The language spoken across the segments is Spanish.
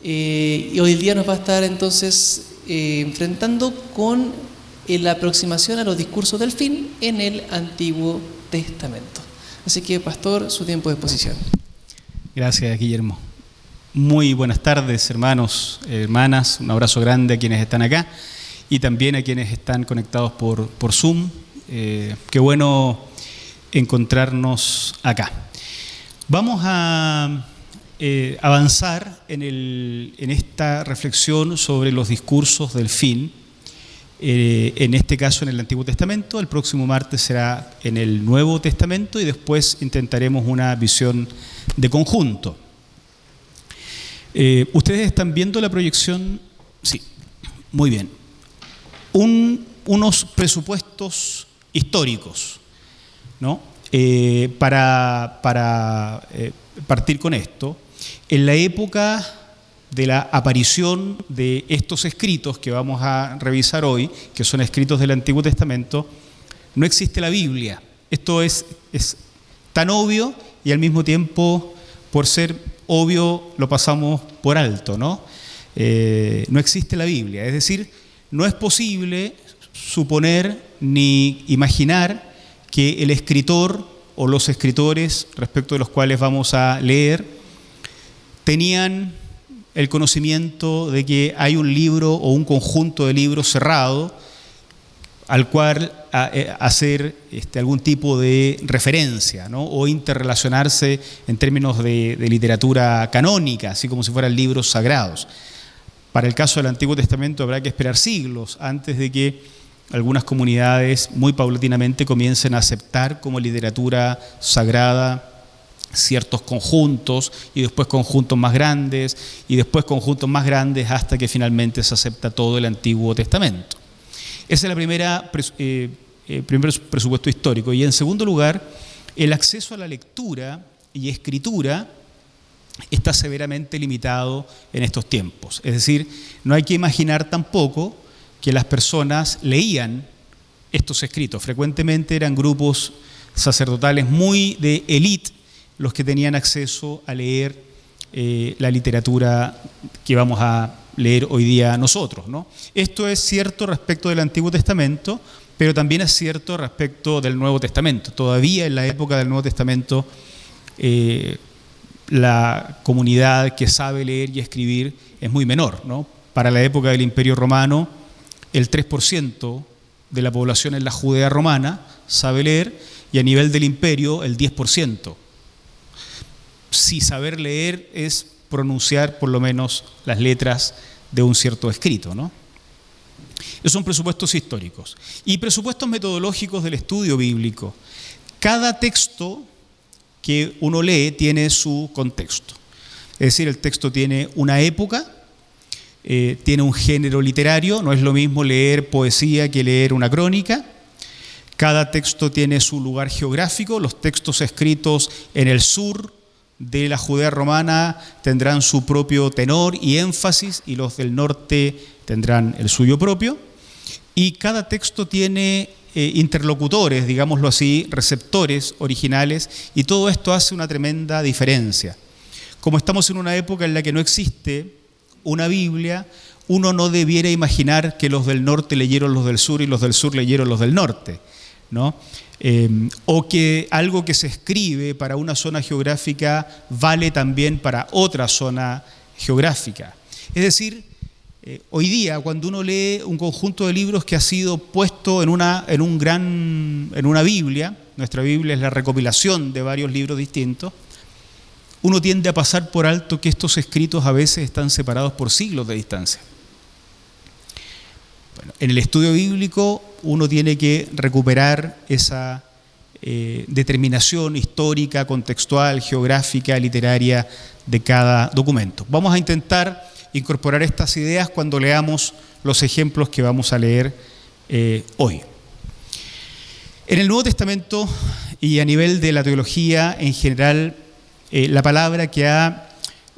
Y hoy día nos va a estar entonces enfrentando con la aproximación a los discursos del fin en el Antiguo Testamento. Así que, pastor, su tiempo de exposición. Gracias, Guillermo. Muy buenas tardes, hermanos, hermanas. Un abrazo grande a quienes están acá y también a quienes están conectados por Zoom. Qué bueno encontrarnos acá. Vamos a avanzar en esta reflexión sobre los discursos del fin, en este caso en el Antiguo Testamento. El próximo martes será en el Nuevo Testamento y después intentaremos una visión de conjunto. ¿Ustedes están viendo la proyección? Sí, muy bien. Unos presupuestos históricos, ¿no? Para partir con esto. En la época de la aparición de estos escritos que vamos a revisar hoy, que son escritos del Antiguo Testamento, no existe la Biblia. Esto es tan obvio y al mismo tiempo, por ser obvio, lo pasamos por alto, ¿no? No existe la Biblia. Es decir, no es posible suponer ni imaginar que el escritor o los escritores respecto de los cuales vamos a leer tenían el conocimiento de que hay un libro o un conjunto de libros cerrado al cual hacer algún tipo de referencia, ¿no? O interrelacionarse en términos de literatura canónica, así como si fueran libros sagrados. Para el caso del Antiguo Testamento habrá que esperar siglos antes de que algunas comunidades muy paulatinamente comiencen a aceptar como literatura sagrada ciertos conjuntos y después conjuntos más grandes y después conjuntos más grandes hasta que finalmente se acepta todo el Antiguo Testamento. Ese es el primer presupuesto histórico. Y en segundo lugar, el acceso a la lectura y escritura está severamente limitado en estos tiempos. Es decir, no hay que imaginar tampoco que las personas leían estos escritos. Frecuentemente eran grupos sacerdotales muy de élite los que tenían acceso a leer la literatura que vamos a leer hoy día nosotros, ¿no? Esto es cierto respecto del Antiguo Testamento, pero también es cierto respecto del Nuevo Testamento. Todavía en la época del Nuevo Testamento, la comunidad que sabe leer y escribir es muy menor, ¿no? Para la época del Imperio Romano, el 3% de la población en la Judea romana sabe leer y a nivel del imperio el 10%. Si saber leer es pronunciar por lo menos las letras de un cierto escrito, ¿no? Esos son presupuestos históricos. Y presupuestos metodológicos del estudio bíblico. Cada texto que uno lee tiene su contexto. Es decir, el texto tiene una época, tiene un género literario, no es lo mismo leer poesía que leer una crónica. Cada texto tiene su lugar geográfico. Los textos escritos en el sur de la Judea romana tendrán su propio tenor y énfasis, y los del norte tendrán el suyo propio. Y cada texto tiene interlocutores, digámoslo así, receptores originales, y todo esto hace una tremenda diferencia. Como estamos en una época en la que no existe una Biblia, uno no debiera imaginar que los del norte leyeron los del sur y los del sur leyeron los del norte, ¿no? O que algo que se escribe para una zona geográfica vale también para otra zona geográfica. Es decir, hoy día cuando uno lee un conjunto de libros que ha sido puesto en una Biblia, nuestra Biblia es la recopilación de varios libros distintos, uno tiende a pasar por alto que estos escritos a veces están separados por siglos de distancia. Bueno, en el estudio bíblico uno tiene que recuperar esa determinación histórica, contextual, geográfica, literaria de cada documento. Vamos a intentar incorporar estas ideas cuando leamos los ejemplos que vamos a leer hoy. En el Nuevo Testamento y a nivel de la teología en general, la palabra que ha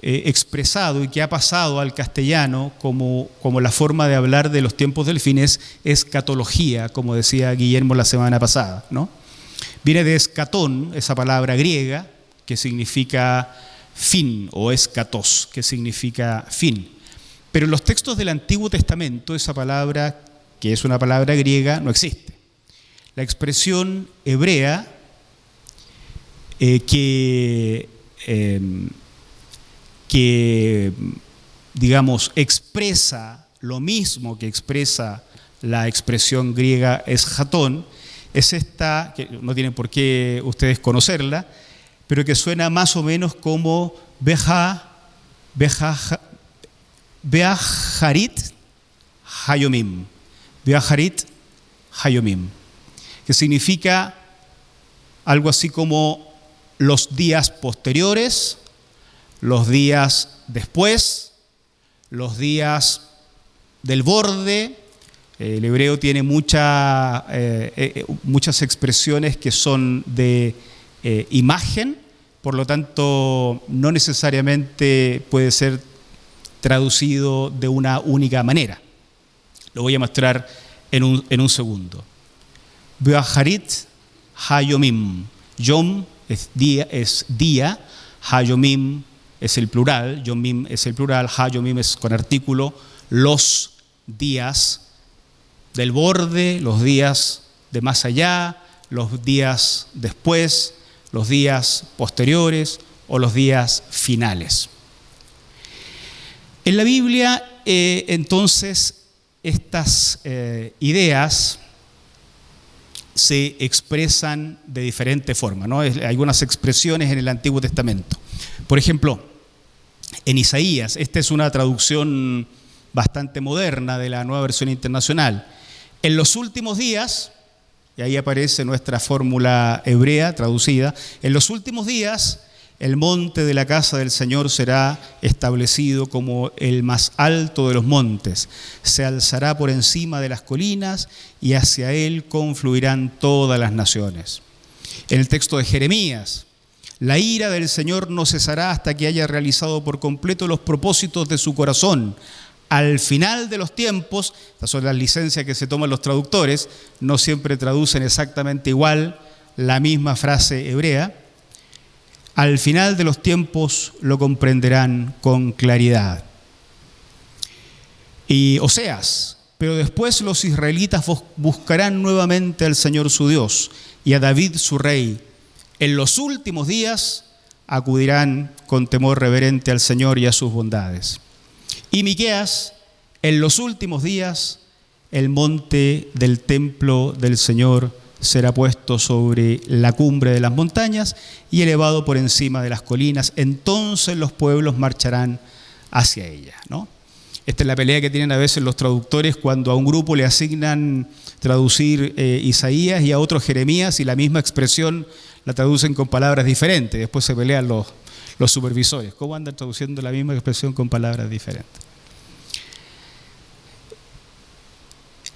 expresado y que ha pasado al castellano como la forma de hablar de los tiempos del fin es escatología, como decía Guillermo la semana pasada, ¿no? Viene de escatón, esa palabra griega, que significa fin, o escatos, que significa fin. Pero en los textos del Antiguo Testamento esa palabra, que es una palabra griega, no existe. La expresión hebrea que digamos, expresa lo mismo que expresa la expresión griega eschatón, es esta, que no tienen por qué ustedes conocerla, pero que suena más o menos como Beaharit Hayomim, Beaharit Hayomim, que significa algo así como los días posteriores, los días después, los días del borde. El hebreo tiene muchas expresiones que son de imagen, por lo tanto no necesariamente puede ser traducido de una única manera. Lo voy a mostrar en un segundo. Beaharit Hayomim. Yom es día, Hayomim es el plural, Yomim es el plural, Hayomim es con artículo, los días del borde, los días de más allá, los días después, los días posteriores o los días finales. En la Biblia, entonces, estas ideas se expresan de diferente forma, ¿no? Hay algunas expresiones en el Antiguo Testamento. Por ejemplo, en Isaías, esta es una traducción bastante moderna de la Nueva Versión Internacional. En los últimos días, y ahí aparece nuestra fórmula hebrea traducida, en los últimos días el monte de la casa del Señor será establecido como el más alto de los montes, se alzará por encima de las colinas y hacia él confluirán todas las naciones. En el texto de Jeremías, la ira del Señor no cesará hasta que haya realizado por completo los propósitos de su corazón. Al final de los tiempos, estas son las licencias que se toman los traductores, no siempre traducen exactamente igual la misma frase hebrea. Al final de los tiempos lo comprenderán con claridad. Y Oseas, pero después los israelitas buscarán nuevamente al Señor su Dios y a David su rey. En los últimos días acudirán con temor reverente al Señor y a sus bondades. Y Miqueas, en los últimos días el monte del templo del Señor será puesto sobre la cumbre de las montañas y elevado por encima de las colinas. Entonces los pueblos marcharán hacia ella, ¿no? Esta es la pelea que tienen a veces los traductores cuando a un grupo le asignan traducir Isaías y a otro Jeremías y la misma expresión la traducen con palabras diferentes. Después se pelean los supervisores. ¿Cómo andan traduciendo la misma expresión con palabras diferentes?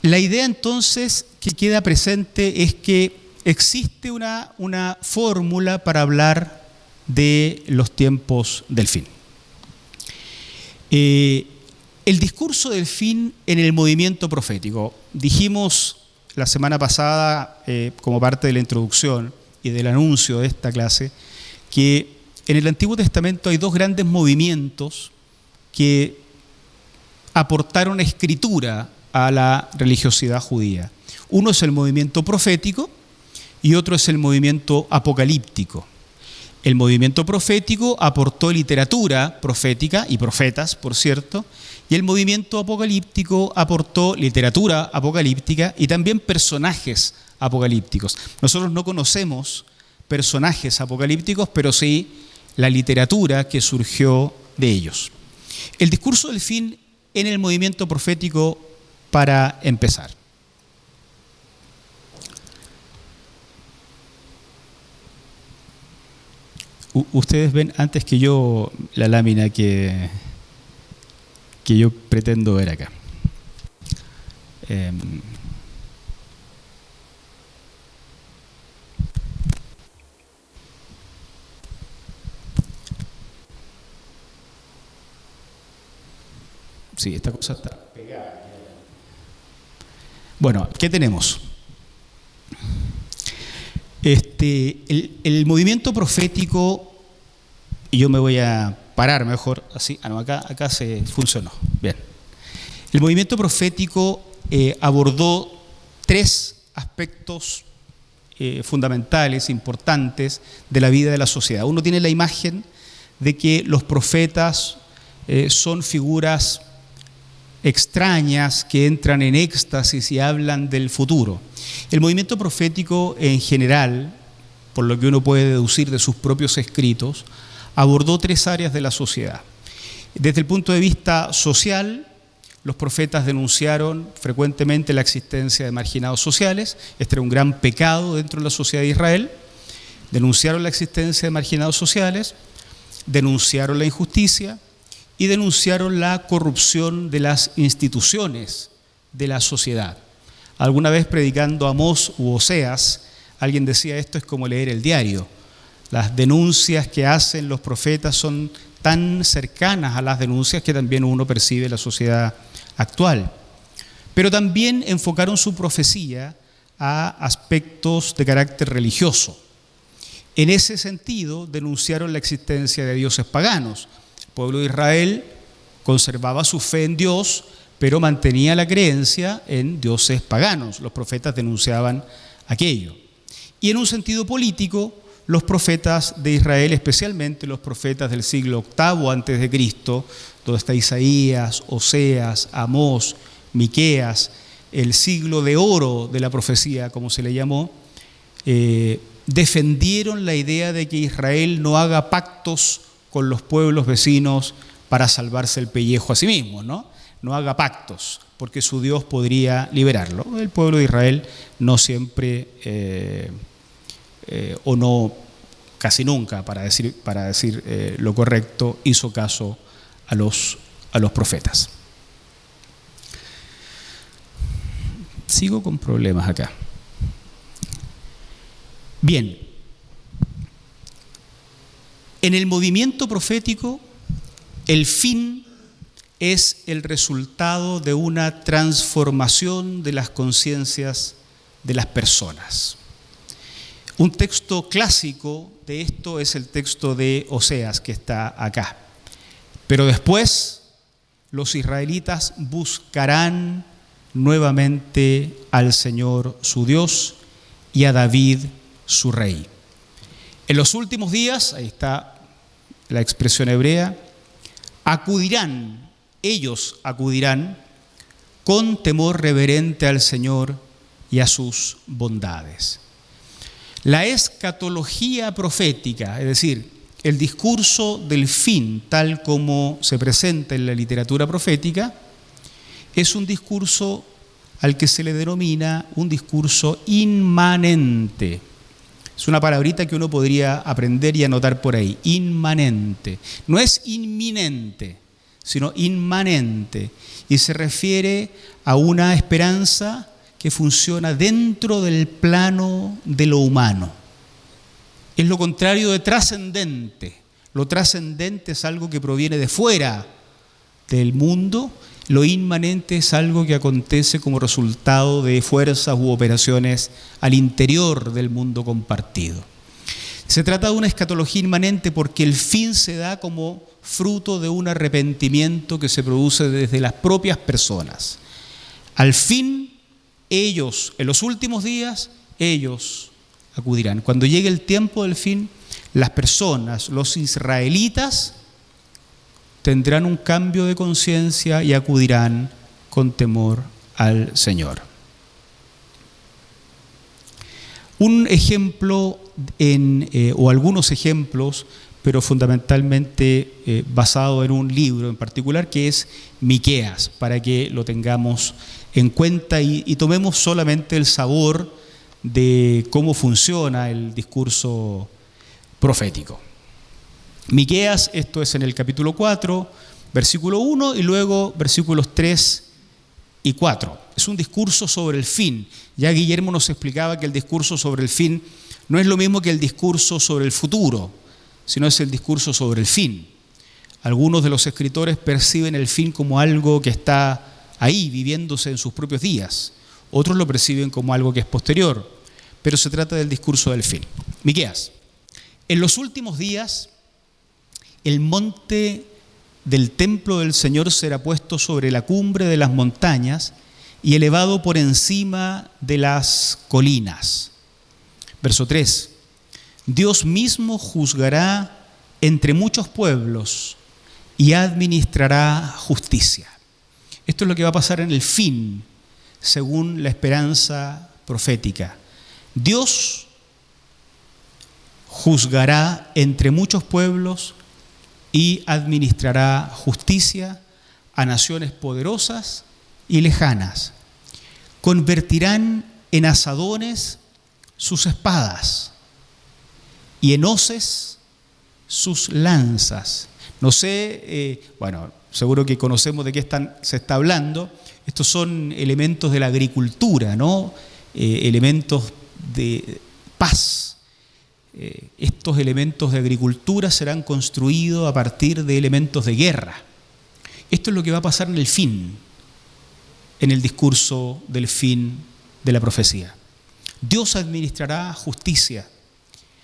La idea entonces que queda presente es que existe una fórmula para hablar de los tiempos del fin. El discurso del fin en el movimiento profético. Dijimos la semana pasada, como parte de la introducción y del anuncio de esta clase, que en el Antiguo Testamento hay dos grandes movimientos que aportaron escritura a la religiosidad judía. Uno es el movimiento profético y otro es el movimiento apocalíptico. El movimiento profético aportó literatura profética y profetas, por cierto, y el movimiento apocalíptico aportó literatura apocalíptica y también personajes apocalípticos. Nosotros no conocemos personajes apocalípticos, pero sí la literatura que surgió de ellos. El discurso del fin en el movimiento profético, para empezar. Ustedes ven antes que yo la lámina que yo pretendo ver acá. Sí, esta cosa está pegada. Bueno, ¿qué tenemos? El movimiento profético y yo me voy a parar mejor, así, no, acá se funcionó, bien. El movimiento profético abordó tres aspectos fundamentales, importantes de la vida de la sociedad. Uno tiene la imagen de que los profetas son figuras extrañas que entran en éxtasis y hablan del futuro. El movimiento profético en general, por lo que uno puede deducir de sus propios escritos, abordó tres áreas de la sociedad. Desde el punto de vista social, los profetas denunciaron frecuentemente la existencia de marginados sociales. Este era un gran pecado dentro de la sociedad de Israel. Denunciaron la existencia de marginados sociales, denunciaron la injusticia y denunciaron la corrupción de las instituciones de la sociedad. Alguna vez predicando Amós u Oseas, alguien decía: esto es como leer el diario. Las denuncias que hacen los profetas son tan cercanas a las denuncias que también uno percibe en la sociedad actual. Pero también enfocaron su profecía a aspectos de carácter religioso. En ese sentido, denunciaron la existencia de dioses paganos. El pueblo de Israel conservaba su fe en Dios, pero mantenía la creencia en dioses paganos. Los profetas denunciaban aquello. Y en un sentido político, los profetas de Israel, especialmente los profetas del siglo VIII antes de Cristo, donde está Isaías, Oseas, Amós, Miqueas, el siglo de oro de la profecía, como se le llamó, defendieron la idea de que Israel no haga pactos con los pueblos vecinos para salvarse el pellejo a sí mismo, no haga pactos, porque su Dios podría liberarlo. El pueblo de Israel no siempre, o no casi nunca, para decir lo correcto, hizo caso a los profetas. Sigo con problemas acá. Bien, en el movimiento profético, el fin es el resultado de una transformación de las conciencias de las personas. Un texto clásico de esto es el texto de Oseas, que está acá. Pero después los israelitas buscarán nuevamente al Señor su Dios y a David su rey. En los últimos días, ahí está la expresión hebrea, ellos acudirán con temor reverente al Señor y a sus bondades. La escatología profética, es decir, el discurso del fin, tal como se presenta en la literatura profética, es un discurso al que se le denomina un discurso inmanente. Es una palabrita que uno podría aprender y anotar por ahí, inmanente. No es inminente, sino inmanente. Y se refiere a una esperanza que funciona dentro del plano de lo humano. Es lo contrario de trascendente. Lo trascendente es algo que proviene de fuera del mundo. Lo inmanente es algo que acontece como resultado de fuerzas u operaciones al interior del mundo compartido. Se trata de una escatología inmanente porque el fin se da como fruto de un arrepentimiento que se produce desde las propias personas. Al fin, ellos, en los últimos días, ellos acudirán. Cuando llegue el tiempo del fin, las personas, los israelitas, tendrán un cambio de conciencia y acudirán con temor al Señor. Un ejemplo o algunos ejemplos, pero fundamentalmente basado en un libro en particular que es Miqueas, para que lo tengamos en cuenta y tomemos solamente el sabor de cómo funciona el discurso profético. Miqueas, esto es en el capítulo 4, versículo 1 y luego versículos 3 y 4. Es un discurso sobre el fin. Ya Guillermo nos explicaba que el discurso sobre el fin no es lo mismo que el discurso sobre el futuro, sino es el discurso sobre el fin. Algunos de los escritores perciben el fin como algo que está ahí, viviéndose en sus propios días. Otros lo perciben como algo que es posterior, pero se trata del discurso del fin. Miqueas. En los últimos días, el monte del templo del Señor será puesto sobre la cumbre de las montañas y elevado por encima de las colinas. Verso 3. Dios mismo juzgará entre muchos pueblos y administrará justicia. Esto es lo que va a pasar en el fin, según la esperanza profética. Dios juzgará entre muchos pueblos y administrará justicia a naciones poderosas y lejanas. Convertirán en asadones sus espadas y en hoces sus lanzas. No sé, seguro que conocemos de qué se está hablando. Estos son elementos de la agricultura, ¿no? Elementos de paz. Estos elementos de agricultura serán construidos a partir de elementos de guerra. Esto es lo que va a pasar en el fin, en el discurso del fin de la profecía. Dios administrará justicia,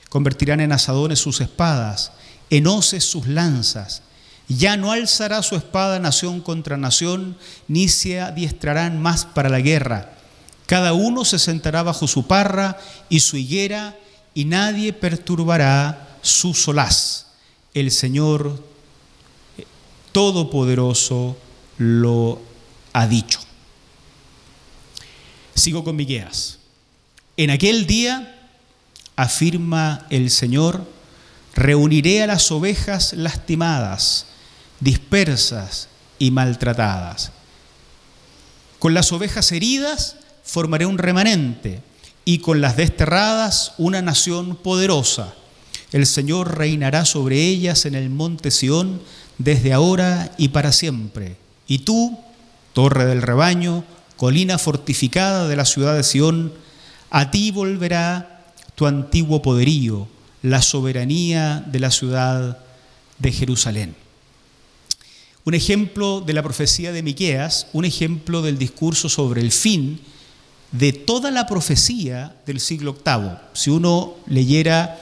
convertirán en asadones sus espadas, en hoces sus lanzas. Ya no alzará su espada nación contra nación, ni se adiestrarán más para la guerra. Cada uno se sentará bajo su parra y su higuera, y nadie perturbará su solaz. El Señor Todopoderoso lo ha dicho. Sigo con Miqueas. En aquel día, afirma el Señor, reuniré a las ovejas lastimadas, dispersas y maltratadas. Con las ovejas heridas formaré un remanente, y con las desterradas una nación poderosa. El Señor reinará sobre ellas en el monte Sión desde ahora y para siempre. Y tú, torre del rebaño, colina fortificada de la ciudad de Sión, a ti volverá tu antiguo poderío, la soberanía de la ciudad de Jerusalén. Un ejemplo de la profecía de Miqueas, un ejemplo del discurso sobre el fin de toda la profecía del siglo VIII. Si uno leyera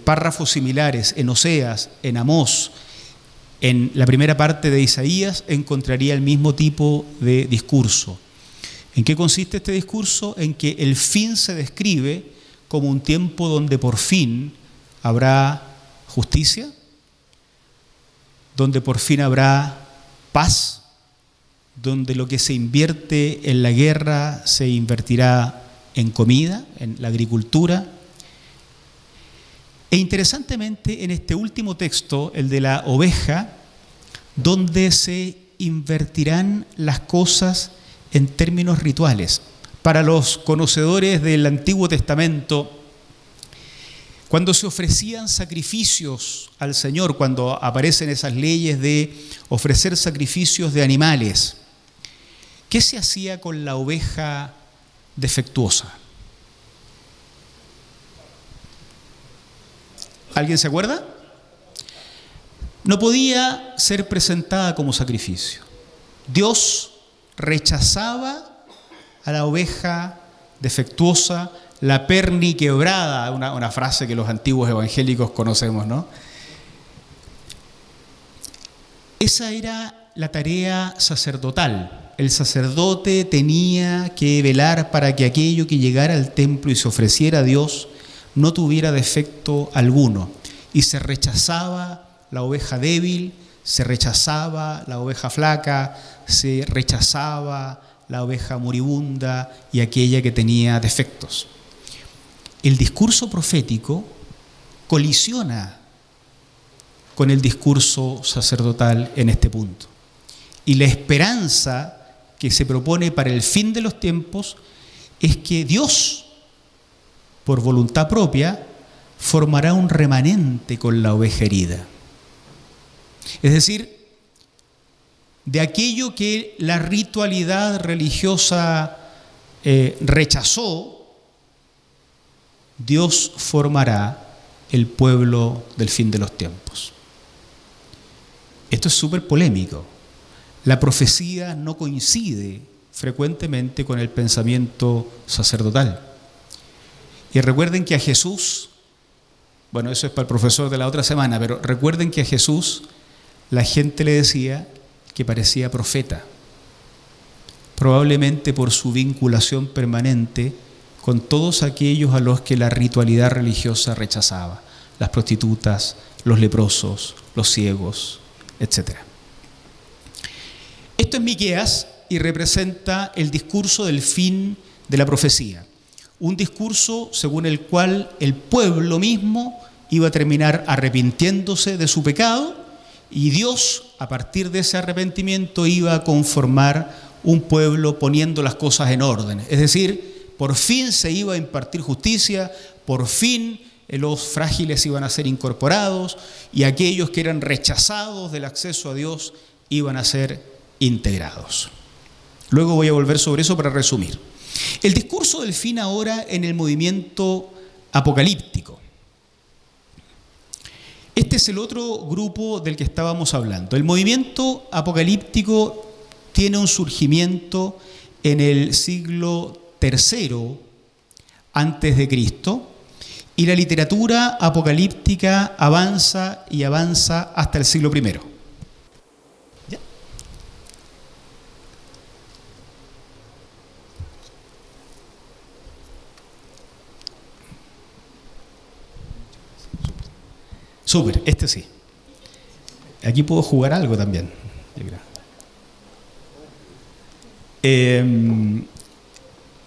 párrafos similares en Oseas, en Amós, en la primera parte de Isaías, encontraría el mismo tipo de discurso. ¿En qué consiste este discurso? En que el fin se describe como un tiempo donde por fin habrá justicia, donde por fin habrá paz, donde lo que se invierte en la guerra se invertirá en comida, en la agricultura. E interesantemente, en este último texto, el de la oveja, donde se invertirán las cosas en términos rituales. Para los conocedores del Antiguo Testamento, cuando se ofrecían sacrificios al Señor, cuando aparecen esas leyes de ofrecer sacrificios de animales, ¿qué se hacía con la oveja defectuosa? ¿Alguien se acuerda? No podía ser presentada como sacrificio. Dios rechazaba a la oveja defectuosa, la perniquebrada, una frase que los antiguos evangélicos conocemos, ¿no? Esa era la tarea sacerdotal. El sacerdote tenía que velar para que aquello que llegara al templo y se ofreciera a Dios no tuviera defecto alguno. Y se rechazaba la oveja débil, se rechazaba la oveja flaca, se rechazaba la oveja moribunda y aquella que tenía defectos. El discurso profético colisiona con el discurso sacerdotal en este punto. Y la esperanza que se propone para el fin de los tiempos es que Dios, por voluntad propia, formará un remanente con la oveja herida. Es decir, de aquello que la ritualidad religiosa rechazó, Dios formará el pueblo del fin de los tiempos. Esto es súper polémico. La profecía no coincide frecuentemente con el pensamiento sacerdotal. Y recuerden que a Jesús Bueno, eso es para el profesor de la otra semana, pero recuerden que a Jesús la gente le decía que parecía profeta, probablemente por su vinculación permanente con todos aquellos a los que la ritualidad religiosa rechazaba, las prostitutas, los leprosos, los ciegos, etc. Esto es Miqueas y representa el discurso del fin de la profecía. Un discurso según el cual el pueblo mismo iba a terminar arrepintiéndose de su pecado y Dios, a partir de ese arrepentimiento, iba a conformar un pueblo poniendo las cosas en orden. Es decir, por fin se iba a impartir justicia, por fin los frágiles iban a ser incorporados y aquellos que eran rechazados del acceso a Dios iban a ser integrados. Luego voy a volver sobre eso para resumir. El discurso del fin ahora en el movimiento apocalíptico. Este es el otro grupo del que estábamos hablando. El movimiento apocalíptico tiene un surgimiento en el siglo III antes de Cristo y la literatura apocalíptica avanza y avanza hasta el siglo I. ¿Ya? Súper, este sí. Aquí puedo jugar algo también.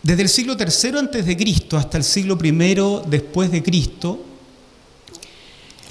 Desde el siglo III antes de Cristo hasta el siglo I después de Cristo,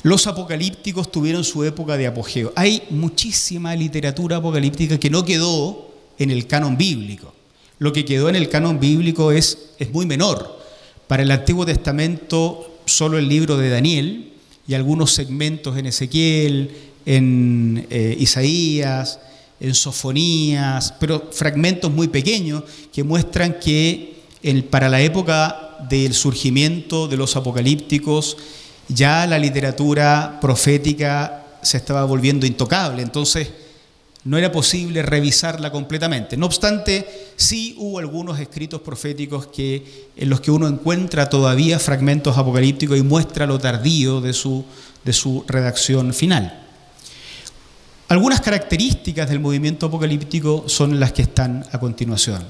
los apocalípticos tuvieron su época de apogeo. Hay muchísima literatura apocalíptica que no quedó en el canon bíblico. Lo que quedó en el canon bíblico es muy menor. Para el Antiguo Testamento, solo el libro de Daniel y algunos segmentos en Ezequiel, en Isaías, en Sofonías, pero fragmentos muy pequeños que muestran que para la época del surgimiento de los apocalípticos ya la literatura profética se estaba volviendo intocable, entonces no era posible revisarla completamente. No obstante, sí hubo algunos escritos proféticos en los que uno encuentra todavía fragmentos apocalípticos y muestra lo tardío de su redacción final. Algunas características del movimiento apocalíptico son las que están a continuación.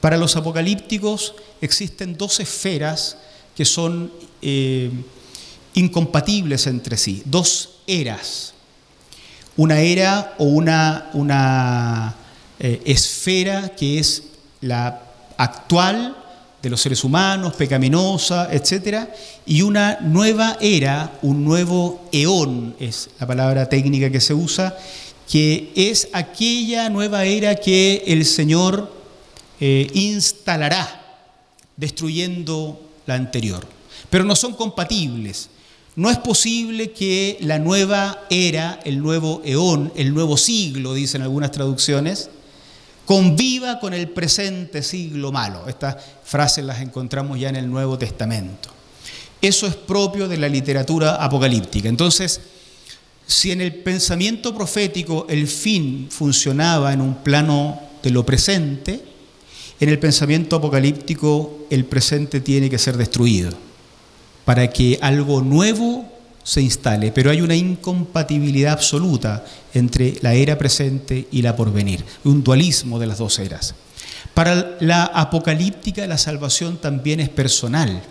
Para los apocalípticos existen dos esferas que son incompatibles entre sí, dos eras. Una era o una esfera que es la actual de los seres humanos, pecaminosa, etc. Y una nueva era, un nuevo eón, es la palabra técnica que se usa, que es aquella nueva era que el Señor instalará, destruyendo la anterior. Pero no son compatibles. No es posible que la nueva era, el nuevo eón, el nuevo siglo, dicen algunas traducciones, conviva con el presente siglo malo. Estas frases las encontramos ya en el Nuevo Testamento. Eso es propio de la literatura apocalíptica. Entonces, si en el pensamiento profético el fin funcionaba en un plano de lo presente, en el pensamiento apocalíptico el presente tiene que ser destruido para que algo nuevo se instale, pero hay una incompatibilidad absoluta entre la era presente y la porvenir, un dualismo de las dos eras. Para la apocalíptica la salvación también es personal.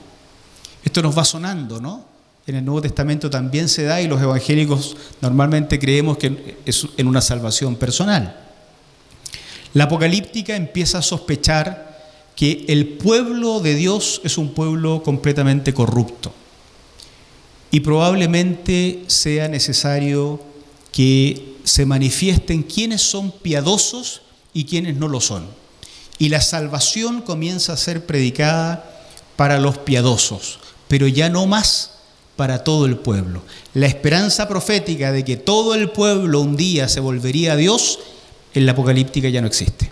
Esto nos va sonando, ¿no? En el Nuevo Testamento también se da y los evangélicos normalmente creemos que es en una salvación personal. La apocalíptica empieza a sospechar que el pueblo de Dios es un pueblo completamente corrupto y probablemente sea necesario que se manifiesten quiénes son piadosos y quiénes no lo son. Y la salvación comienza a ser predicada para los piadosos, pero ya no más para todo el pueblo. La esperanza profética de que todo el pueblo un día se volvería a Dios, en la apocalíptica ya no existe.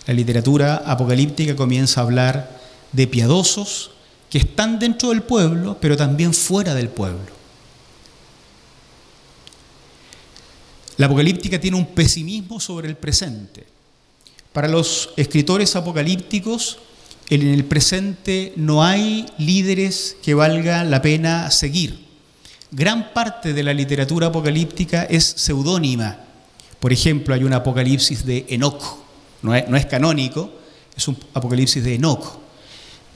La literatura apocalíptica comienza a hablar de piadosos que están dentro del pueblo, pero también fuera del pueblo. La apocalíptica tiene un pesimismo sobre el presente. Para los escritores apocalípticos, en el presente no hay líderes que valga la pena seguir. Gran parte de la literatura apocalíptica es seudónima. Por ejemplo, hay un Apocalipsis de Enoc, no es canónico, es un Apocalipsis de Enoc.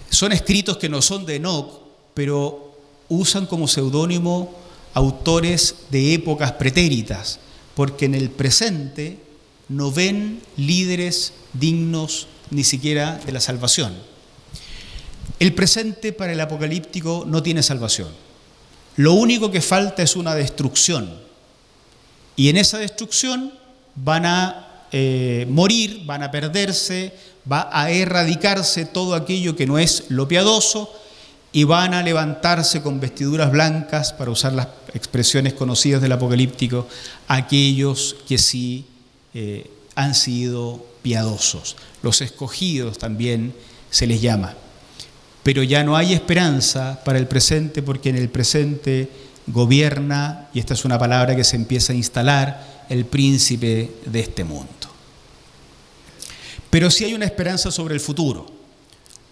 Son escritos que no son de Enoc, pero usan como seudónimo autores de épocas pretéritas, porque en el presente no ven líderes dignos ni siquiera de la salvación. El presente para el apocalíptico no tiene salvación. Lo único que falta es una destrucción. Y en esa destrucción van a morir, van a perderse, va a erradicarse todo aquello que no es lo piadoso y van a levantarse con vestiduras blancas, para usar las expresiones conocidas del apocalíptico, aquellos que sí han sido piadosos. Los escogidos también se les llama. Pero ya no hay esperanza para el presente, porque en el presente gobierna, y esta es una palabra que se empieza a instalar, el príncipe de este mundo. Pero sí hay una esperanza sobre el futuro.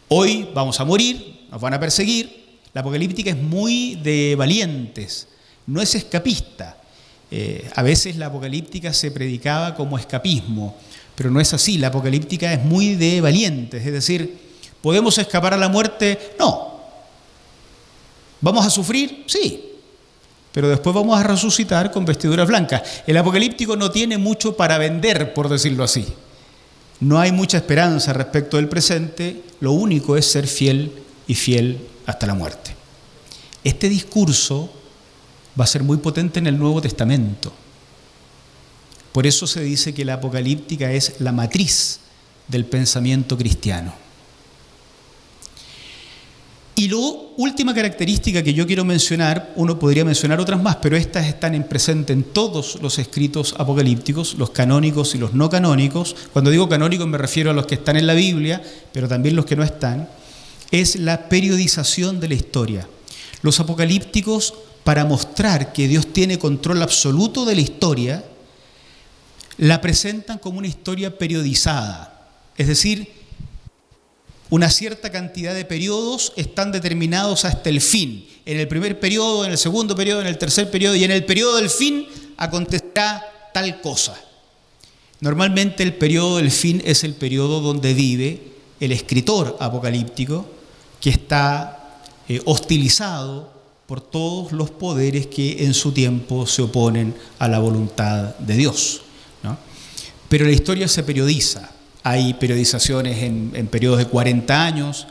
Hoy vamos a morir, nos van a perseguir. La apocalíptica es muy de valientes, no es escapista. A veces la apocalíptica se predicaba como escapismo, pero no es así. La apocalíptica es muy de valientes, es decir, ¿podemos escapar a la muerte? No. ¿Vamos a sufrir? Sí. Pero después vamos a resucitar con vestiduras blancas. El apocalíptico no tiene mucho para vender, por decirlo así. No hay mucha esperanza respecto del presente, lo único es ser fiel y fiel hasta la muerte. Este discurso va a ser muy potente en el Nuevo Testamento. Por eso se dice que la apocalíptica es la matriz del pensamiento cristiano. Y la última característica que yo quiero mencionar, uno podría mencionar otras más, pero estas están presentes en todos los escritos apocalípticos, los canónicos y los no canónicos. Cuando digo canónicos me refiero a los que están en la Biblia, pero también los que no están. Es la periodización de la historia. Los apocalípticos, para mostrar que Dios tiene control absoluto de la historia, la presentan como una historia periodizada. Es decir, una cierta cantidad de periodos están determinados hasta el fin. En el primer periodo, en el segundo periodo, en el tercer periodo y en el periodo del fin acontecerá tal cosa. Normalmente el periodo del fin es el periodo donde vive el escritor apocalíptico, que está hostilizado por todos los poderes que en su tiempo se oponen a la voluntad de Dios, ¿no? Pero la historia se periodiza. Hay periodizaciones en periodos de 40 años.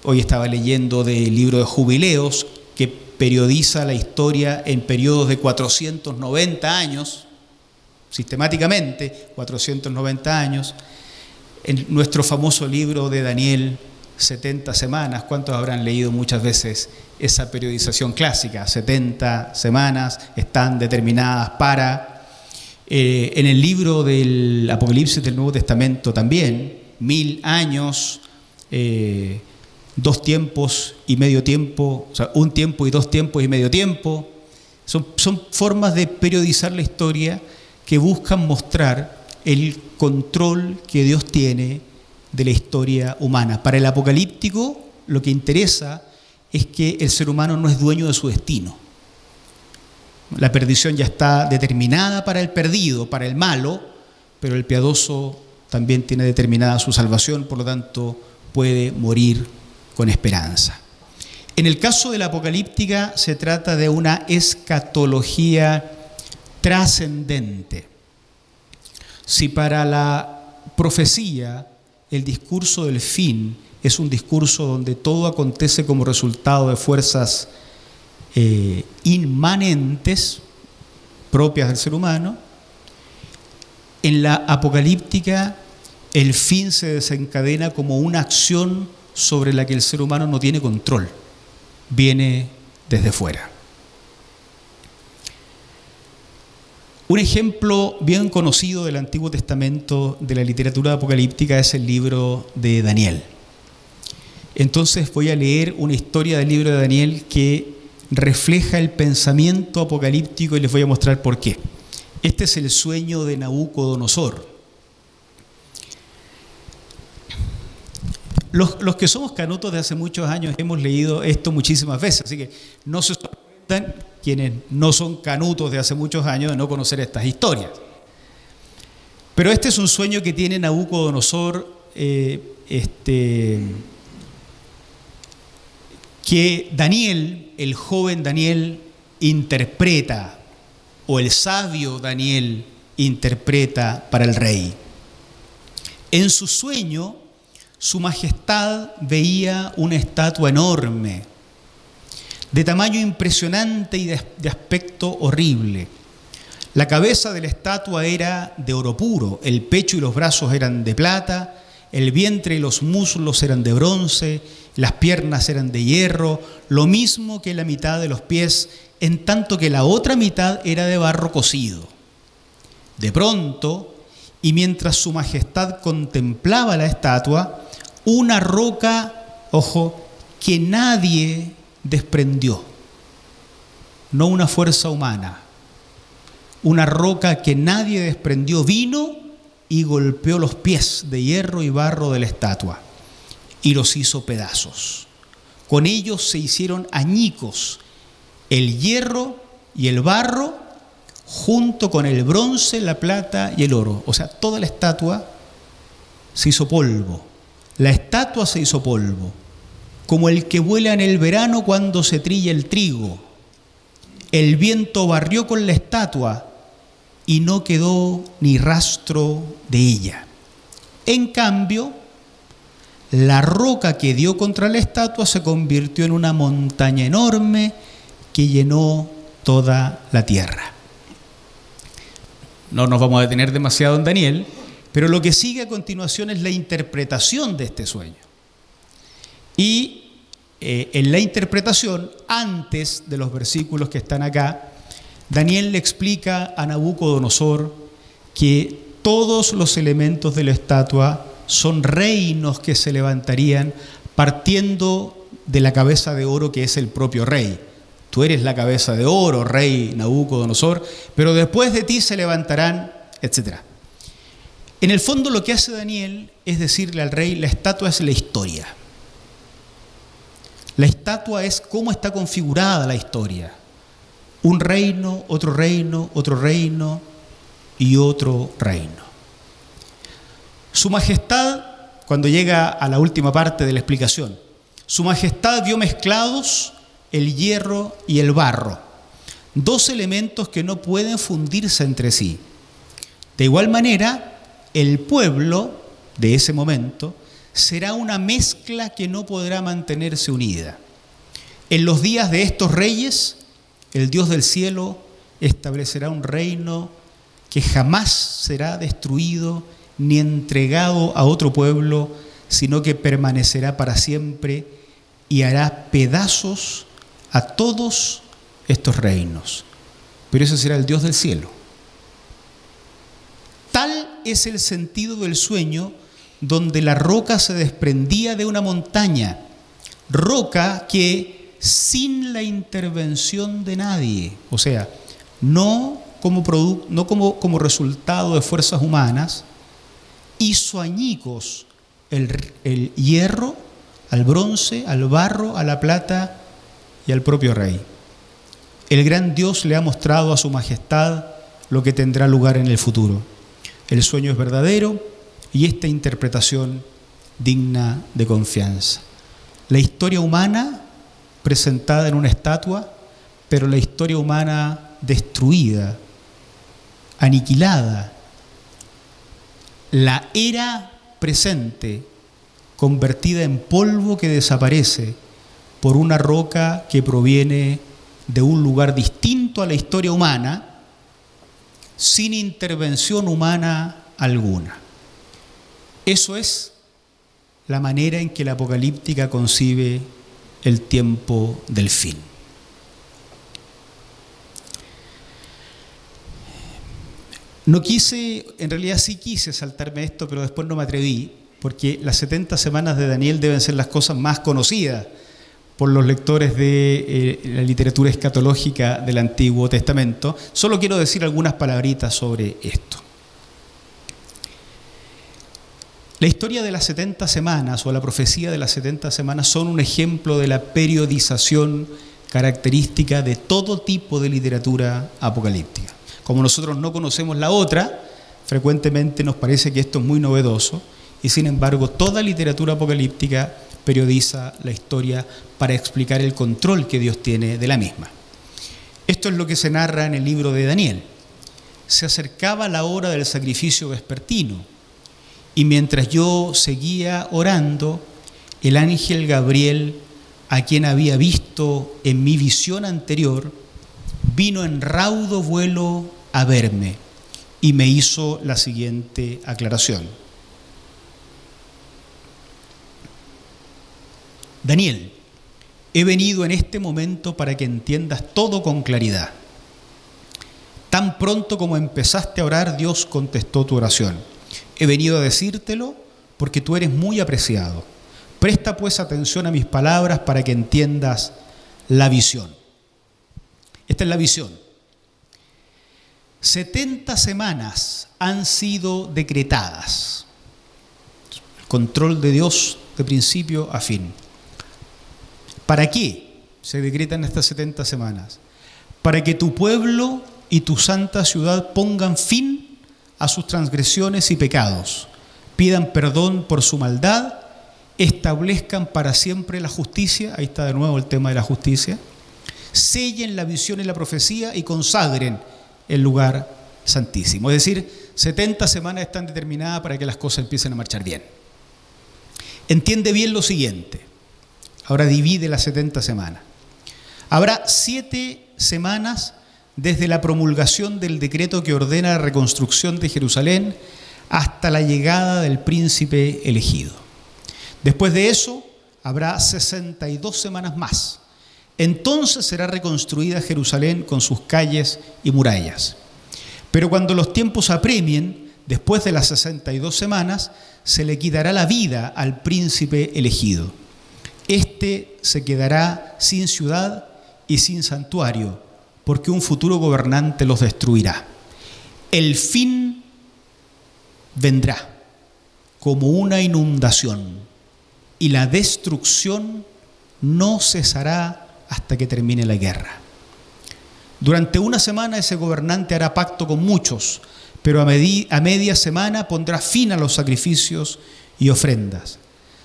Hoy estaba leyendo del libro de Jubileos, que periodiza la historia en periodos de 490 años, sistemáticamente, 490 años. En nuestro famoso libro de Daniel, 70 semanas, ¿cuántos habrán leído muchas veces esa periodización clásica? 70 semanas están determinadas para... en el libro del Apocalipsis del Nuevo Testamento también, 1000 años, 2 tiempos y medio tiempo, o sea, 1 tiempo y 2 tiempos y medio tiempo. Son formas de periodizar la historia que buscan mostrar el control que Dios tiene de la historia humana. Para el apocalíptico, lo que interesa es que el ser humano no es dueño de su destino. La perdición ya está determinada para el perdido, para el malo, pero el piadoso también tiene determinada su salvación, por lo tanto puede morir con esperanza. En el caso de la apocalíptica se trata de una escatología trascendente. Si para la profecía el discurso del fin es un discurso donde todo acontece como resultado de fuerzas inmanentes propias del ser humano, en la apocalíptica el fin se desencadena como una acción sobre la que el ser humano no tiene control, viene desde fuera. Un ejemplo bien conocido del Antiguo Testamento de la literatura apocalíptica es el libro de Daniel. Entonces voy a leer una historia del libro de Daniel que refleja el pensamiento apocalíptico y les voy a mostrar por qué. Este es el sueño de Nabucodonosor. Los que somos canutos de hace muchos años hemos leído esto muchísimas veces, así que no se sorprendan quienes no son canutos de hace muchos años de no conocer estas historias. Pero este es un sueño que tiene Nabucodonosor, que Daniel, el joven Daniel, interpreta, o el sabio Daniel interpreta para el rey. En su sueño, su majestad veía una estatua enorme, de tamaño impresionante y de aspecto horrible. La cabeza de la estatua era de oro puro, el pecho y los brazos eran de plata, el vientre y los muslos eran de bronce, las piernas eran de hierro, lo mismo que la mitad de los pies, en tanto que la otra mitad era de barro cocido. De pronto, y mientras su majestad contemplaba la estatua, una roca, ojo, que nadie desprendió, no una fuerza humana, una roca que nadie desprendió, vino y golpeó los pies de hierro y barro de la estatua y los hizo pedazos. Con ellos se hicieron añicos el hierro y el barro junto con el bronce, la plata y el oro. O sea, toda la estatua se hizo polvo. La estatua se hizo polvo, como el que vuela en el verano cuando se trilla el trigo. El viento barrió con la estatua y no quedó ni rastro de ella. En cambio, la roca que dio contra la estatua se convirtió en una montaña enorme que llenó toda la tierra. No nos vamos a detener demasiado en Daniel, pero lo que sigue a continuación es la interpretación de este sueño. Y en la interpretación, antes de los versículos que están acá, Daniel le explica a Nabucodonosor que todos los elementos de la estatua son reinos que se levantarían partiendo de la cabeza de oro que es el propio rey. Tú eres la cabeza de oro, rey Nabucodonosor, pero después de ti se levantarán, etc. En el fondo lo que hace Daniel es decirle al rey, la estatua es la historia. La estatua es cómo está configurada la historia. Un reino, otro reino, otro reino y otro reino. Su majestad, cuando llega a la última parte de la explicación, su majestad vio mezclados el hierro y el barro, dos elementos que no pueden fundirse entre sí. De igual manera, el pueblo de ese momento será una mezcla que no podrá mantenerse unida. En los días de estos reyes, el Dios del cielo establecerá un reino que jamás será destruido ni entregado a otro pueblo, sino que permanecerá para siempre y hará pedazos a todos estos reinos. Pero ese será el Dios del cielo. Tal es el sentido del sueño, donde la roca se desprendía de una montaña, roca que sin la intervención de nadie, o sea, no como resultado de fuerzas humanas, hizo añicos el hierro, al bronce, al barro, a la plata y al propio rey. El gran Dios le ha mostrado a su majestad lo que tendrá lugar en el futuro. El sueño es verdadero y esta interpretación digna de confianza. La historia humana presentada en una estatua, pero la historia humana destruida, aniquilada. La era presente convertida en polvo que desaparece por una roca que proviene de un lugar distinto a la historia humana, sin intervención humana alguna. Eso es la manera en que la apocalíptica concibe el tiempo del fin. En realidad sí quise saltarme esto, pero después no me atreví, porque las 70 semanas de Daniel deben ser las cosas más conocidas por los lectores de la literatura escatológica del Antiguo Testamento. Solo quiero decir algunas palabritas sobre esto. La historia de las 70 semanas o la profecía de las 70 semanas son un ejemplo de la periodización característica de todo tipo de literatura apocalíptica. Como nosotros no conocemos la otra, frecuentemente nos parece que esto es muy novedoso y sin embargo toda literatura apocalíptica periodiza la historia para explicar el control que Dios tiene de la misma. Esto es lo que se narra en el libro de Daniel. Se acercaba la hora del sacrificio vespertino y mientras yo seguía orando, el ángel Gabriel, a quien había visto en mi visión anterior, vino en raudo vuelo a verme y me hizo la siguiente aclaración. Daniel, he venido en este momento para que entiendas todo con claridad. Tan pronto como empezaste a orar, Dios contestó tu oración. He venido a decírtelo porque tú eres muy apreciado. Presta pues atención a mis palabras para que entiendas la visión. Esta es la visión. 70 semanas han sido decretadas. El control de Dios de principio a fin. ¿Para qué se decretan estas 70 semanas? Para que tu pueblo y tu santa ciudad pongan fin a sus transgresiones y pecados, pidan perdón por su maldad, establezcan para siempre la justicia, ahí está de nuevo el tema de la justicia, sellen la visión y la profecía y consagren el lugar santísimo. Es decir, 70 semanas están determinadas para que las cosas empiecen a marchar bien. Entiende bien lo siguiente. Ahora divide las 70 semanas. Habrá 7 semanas desde la promulgación del decreto que ordena la reconstrucción de Jerusalén hasta la llegada del príncipe elegido. Después de eso, habrá 62 semanas más. Entonces será reconstruida Jerusalén con sus calles y murallas. Pero cuando los tiempos apremien, después de las 62 semanas, se le quitará la vida al príncipe elegido. Este se quedará sin ciudad y sin santuario, porque un futuro gobernante los destruirá. El fin vendrá como una inundación y la destrucción no cesará hasta que termine la guerra. Durante una semana ese gobernante hará pacto con muchos, pero a media semana pondrá fin a los sacrificios y ofrendas.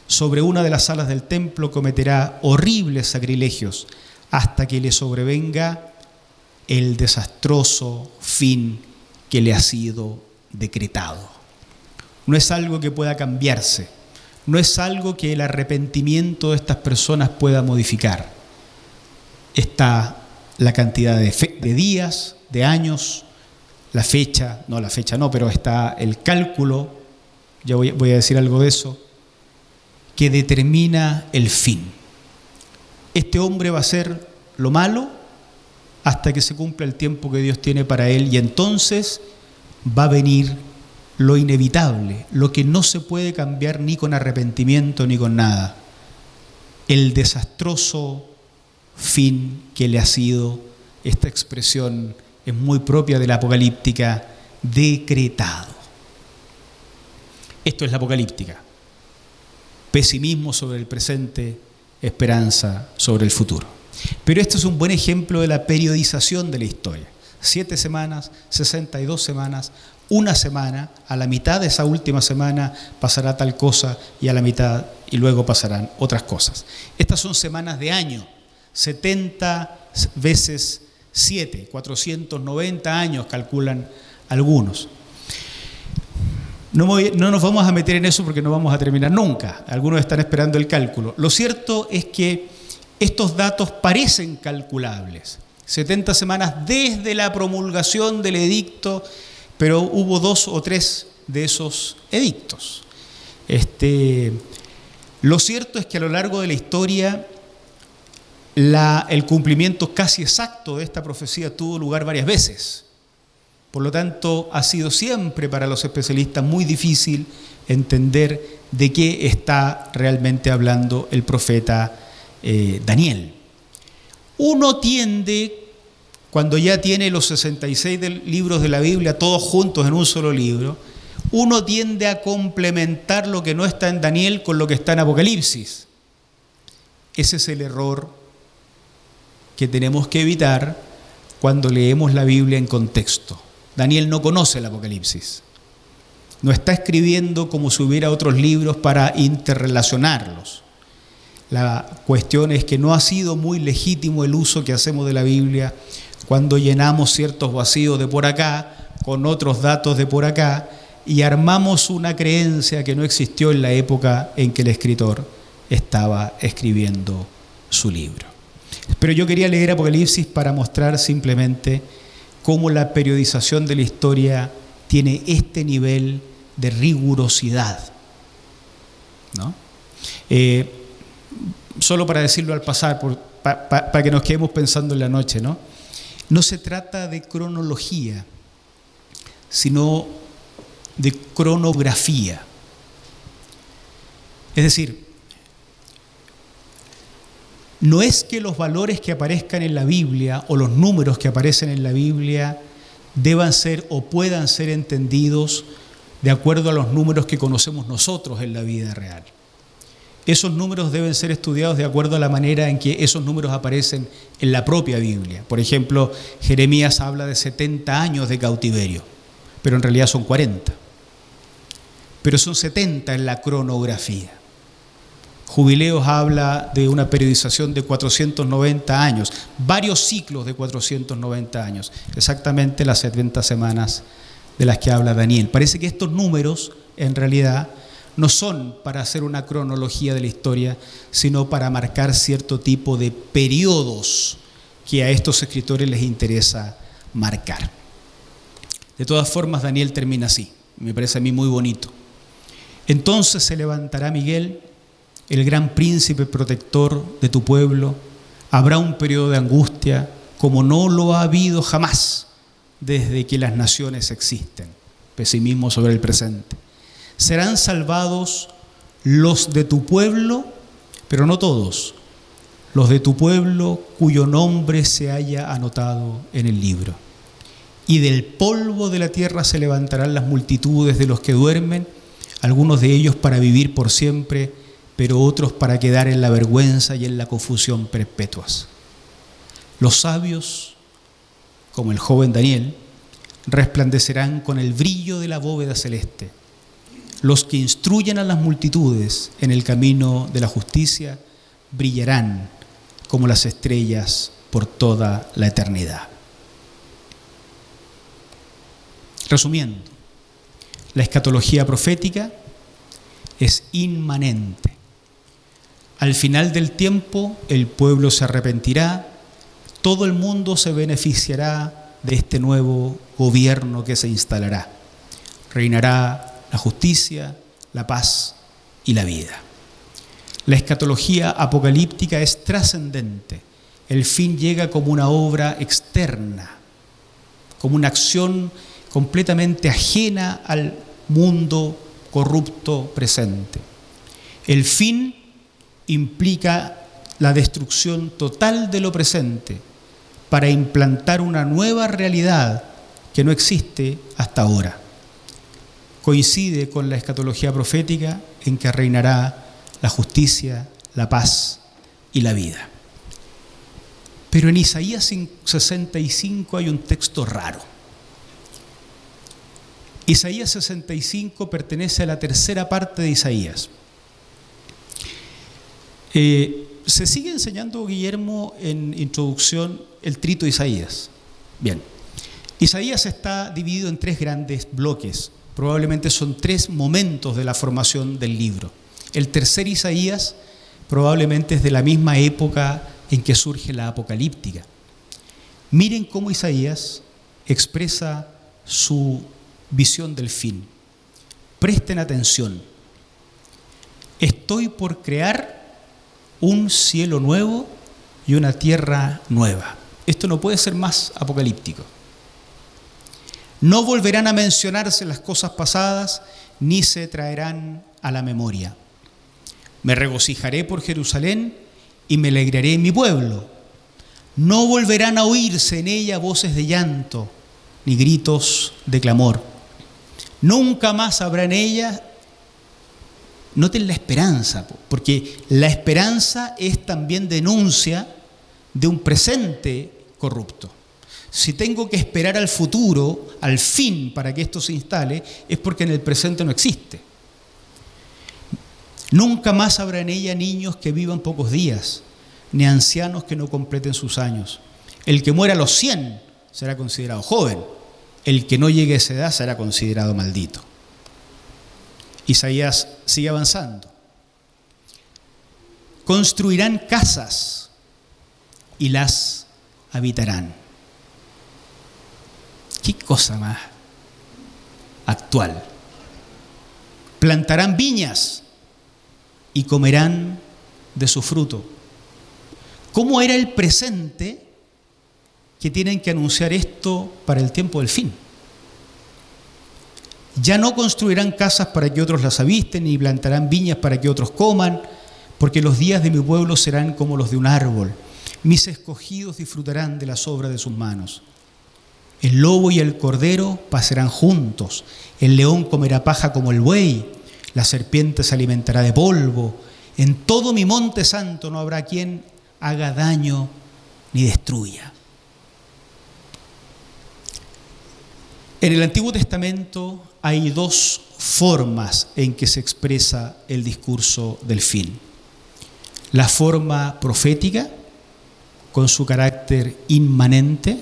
Sobre una de las salas del templo cometerá horribles sacrilegios hasta que le sobrevenga el desastroso fin que le ha sido decretado. No es algo que pueda cambiarse, no es algo que el arrepentimiento de estas personas pueda modificar. Está la cantidad de días, de años, la fecha, pero está el cálculo, ya voy a decir algo de eso, que determina el fin. Este hombre va a hacer lo malo hasta que se cumpla el tiempo que Dios tiene para él y entonces va a venir lo inevitable, lo que no se puede cambiar ni con arrepentimiento ni con nada. El desastroso fin que le ha sido, esta expresión es muy propia de la apocalíptica, decretado. Esto es la apocalíptica. Pesimismo sobre el presente, esperanza sobre el futuro. Pero esto es un buen ejemplo de la periodización de la historia. 7 semanas, 62 semanas, una semana, a la mitad de esa última semana pasará tal cosa y a la mitad y luego pasarán otras cosas. Estas son semanas de año, 70 veces 7, 490 años calculan algunos. No nos vamos a meter en eso porque no vamos a terminar nunca. Algunos están esperando el cálculo. Lo cierto es que estos datos parecen calculables. 70 semanas desde la promulgación del edicto, pero hubo 2 o 3 de esos edictos. Lo cierto es que a lo largo de la historia el cumplimiento casi exacto de esta profecía tuvo lugar varias veces. Por lo tanto, ha sido siempre para los especialistas muy difícil entender de qué está realmente hablando el profeta Daniel. Uno tiende, cuando ya tiene los 66 libros de la Biblia todos juntos en un solo libro, uno tiende a complementar lo que no está en Daniel con lo que está en Apocalipsis. Ese es el error que tenemos que evitar cuando leemos la Biblia en contexto. Daniel no conoce el Apocalipsis. No está escribiendo como si hubiera otros libros para interrelacionarlos. La cuestión es que no ha sido muy legítimo el uso que hacemos de la Biblia cuando llenamos ciertos vacíos de por acá con otros datos de por acá y armamos una creencia que no existió en la época en que el escritor estaba escribiendo su libro. Pero yo quería leer Apocalipsis para mostrar simplemente cómo la periodización de la historia tiene este nivel de rigurosidad, ¿no? Solo para decirlo al pasar, para que nos quedemos pensando en la noche, ¿no? No se trata de cronología, sino de cronografía. Es decir, no es que los valores que aparezcan en la Biblia o los números que aparecen en la Biblia deban ser o puedan ser entendidos de acuerdo a los números que conocemos nosotros en la vida real. Esos números deben ser estudiados de acuerdo a la manera en que esos números aparecen en la propia Biblia. Por ejemplo, Jeremías habla de 70 años de cautiverio, pero en realidad son 40. Pero son 70 en la cronografía. Jubileos habla de una periodización de 490 años, varios ciclos de 490 años, exactamente las 70 semanas de las que habla Daniel. Parece que estos números, en realidad, no son para hacer una cronología de la historia, sino para marcar cierto tipo de periodos que a estos escritores les interesa marcar. De todas formas, Daniel termina así, me parece a mí muy bonito. Entonces se levantará Miguel, el gran príncipe protector de tu pueblo. Habrá un periodo de angustia como no lo ha habido jamás desde que las naciones existen. Pesimismo sobre el presente. Serán salvados los de tu pueblo, pero no todos, los de tu pueblo cuyo nombre se haya anotado en el libro. Y del polvo de la tierra se levantarán las multitudes de los que duermen, algunos de ellos para vivir por siempre, pero otros para quedar en la vergüenza y en la confusión perpetuas. Los sabios, como el joven Daniel, resplandecerán con el brillo de la bóveda celeste. Los que instruyen a las multitudes en el camino de la justicia brillarán como las estrellas por toda la eternidad. Resumiendo, la escatología profética es inmanente. Al final del tiempo, el pueblo se arrepentirá, todo el mundo se beneficiará de este nuevo gobierno que se instalará. Reinará la justicia, la paz y la vida. La escatología apocalíptica es trascendente. El fin llega como una obra externa, como una acción completamente ajena al mundo corrupto presente. El fin implica la destrucción total de lo presente para implantar una nueva realidad que no existe hasta ahora. Coincide con la escatología profética en que reinará la justicia, la paz y la vida. Pero en Isaías 65 hay un texto raro. Isaías 65 pertenece a la tercera parte de Isaías. Se sigue enseñando, Guillermo, en introducción, el trito de Isaías. Bien, Isaías está dividido en tres grandes bloques. Probablemente son tres momentos de la formación del libro. El tercer Isaías probablemente es de la misma época en que surge la apocalíptica. Miren cómo Isaías expresa su visión del fin. Presten atención. Estoy por crear un cielo nuevo y una tierra nueva. Esto no puede ser más apocalíptico. No volverán a mencionarse las cosas pasadas, ni se traerán a la memoria. Me regocijaré por Jerusalén y me alegraré en mi pueblo. No volverán a oírse en ella voces de llanto, ni gritos de clamor. Nunca más habrá en ella. Noten la esperanza, porque la esperanza es también denuncia de un presente corrupto. Si tengo que esperar al futuro, al fin, para que esto se instale, es porque en el presente no existe. Nunca más habrá en ella niños que vivan pocos días, ni ancianos que no completen sus años. El que muera a los 100 será considerado joven, el que no llegue a esa edad será considerado maldito. Isaías sigue avanzando. Construirán casas y las habitarán. ¿Qué cosa más actual? Plantarán viñas y comerán de su fruto. ¿Cómo era el presente que tienen que anunciar esto para el tiempo del fin? Ya no construirán casas para que otros las habiten, ni plantarán viñas para que otros coman, porque los días de mi pueblo serán como los de un árbol. Mis escogidos disfrutarán de las obras de sus manos. El lobo y el cordero pasarán juntos, el león comerá paja como el buey, la serpiente se alimentará de polvo. En todo mi monte santo no habrá quien haga daño ni destruya. En el Antiguo Testamento hay dos formas en que se expresa el discurso del fin. La forma profética, con su carácter inmanente,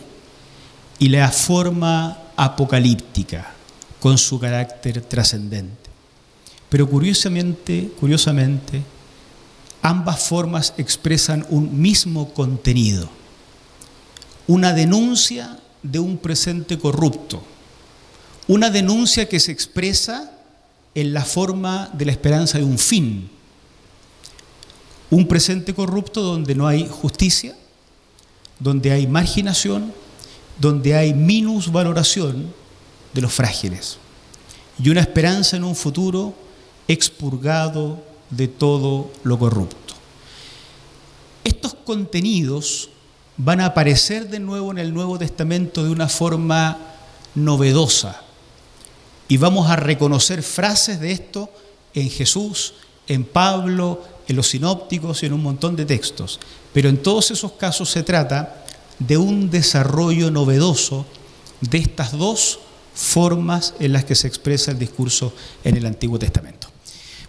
y la forma apocalíptica, con su carácter trascendente. Pero curiosamente, ambas formas expresan un mismo contenido, una denuncia de un presente corrupto, una denuncia que se expresa en la forma de la esperanza de un fin, un presente corrupto donde no hay justicia, donde hay marginación, donde hay minusvaloración de los frágiles, y una esperanza en un futuro expurgado de todo lo corrupto. Estos contenidos van a aparecer de nuevo en el Nuevo Testamento de una forma novedosa, y vamos a reconocer frases de esto en Jesús, en Pablo, en los sinópticos y en un montón de textos. Pero en todos esos casos se trata de un desarrollo novedoso de estas dos formas en las que se expresa el discurso en el Antiguo Testamento.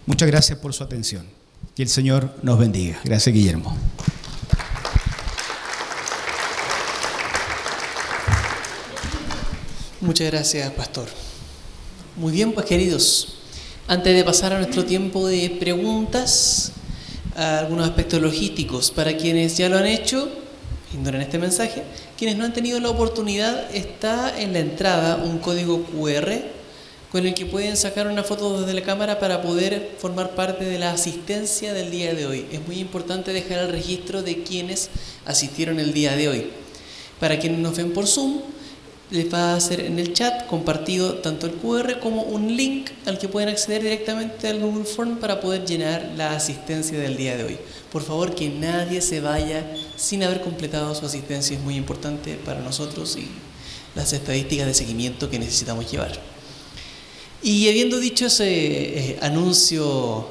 Muchas gracias por su atención. Que el Señor nos bendiga. Gracias, Guillermo. Muchas gracias, pastor. Muy bien, pues queridos, antes de pasar a nuestro tiempo de preguntas, algunos aspectos logísticos. Para quienes ya lo han hecho, ignoren este mensaje. Quienes no han tenido la oportunidad, está en la entrada un código QR con el que pueden sacar una foto desde la cámara para poder formar parte de la asistencia del día de hoy. Es muy importante dejar el registro de quienes asistieron el día de hoy. Para quienes nos ven por Zoom, les va a hacer en el chat compartido tanto el QR como un link al que pueden acceder directamente al Google Form para poder llenar la asistencia del día de hoy. Por favor, que nadie se vaya sin haber completado su asistencia, es muy importante para nosotros y las estadísticas de seguimiento que necesitamos llevar. Y habiendo dicho ese anuncio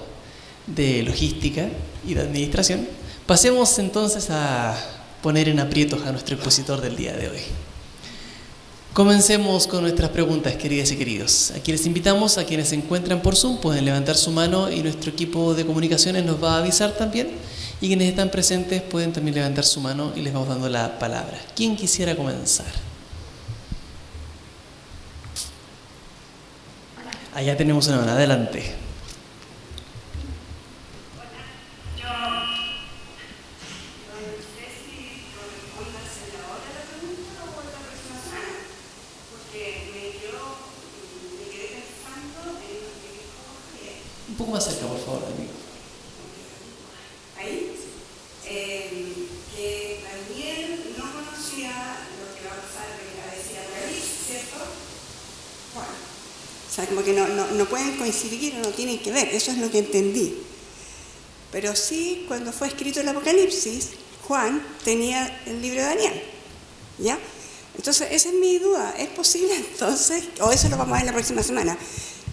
de logística y de administración, pasemos entonces a poner en aprietos a nuestro expositor del día de hoy. Comencemos con nuestras preguntas, queridas y queridos. Aquí les invitamos a quienes se encuentran por Zoom, pueden levantar su mano y nuestro equipo de comunicaciones nos va a avisar también. Y quienes están presentes pueden también levantar su mano y les vamos dando la palabra. ¿Quién quisiera comenzar? Allá tenemos una mano, adelante. Un poco más cerca, por favor, amigo. Ahí, que Daniel no conocía lo que va a pasar en la decía Apocalipsis, ¿cierto? Bueno, o sea, como que no pueden coincidir o no tienen que ver, eso es lo que entendí. Pero sí, cuando fue escrito el Apocalipsis, Juan tenía el libro de Daniel, ¿ya? Entonces, esa es mi duda. ¿Es posible entonces, o eso lo vamos a ver la próxima semana,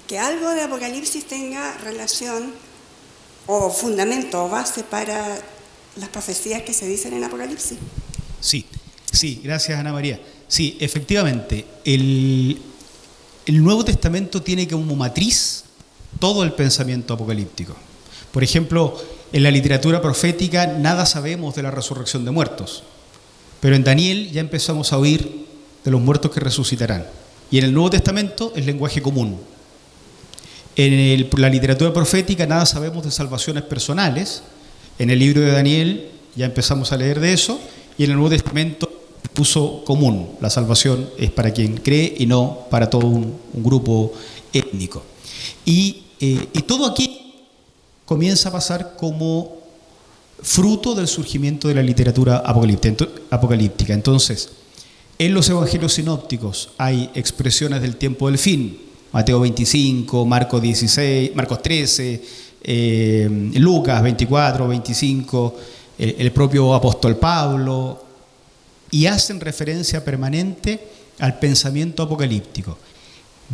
que algo de Apocalipsis tenga relación o fundamento o base para las profecías que se dicen en Apocalipsis? Sí, gracias Ana María. Sí, efectivamente, el Nuevo Testamento tiene como matriz todo el pensamiento apocalíptico. Por ejemplo, en la literatura profética nada sabemos de la resurrección de muertos, pero en Daniel ya empezamos a oír de los muertos que resucitarán. Y en el Nuevo Testamento es lenguaje común. En la literatura profética nada sabemos de salvaciones personales. En el libro de Daniel ya empezamos a leer de eso, y en el Nuevo Testamento uso común. La salvación es para quien cree y no para todo un grupo étnico. Y todo aquí comienza a pasar como fruto del surgimiento de la literatura apocalíptica. Entonces, en los evangelios sinópticos hay expresiones del tiempo del fin. Mateo 25, Marcos 13, Lucas 24, 25, el propio apóstol Pablo, y hacen referencia permanente al pensamiento apocalíptico.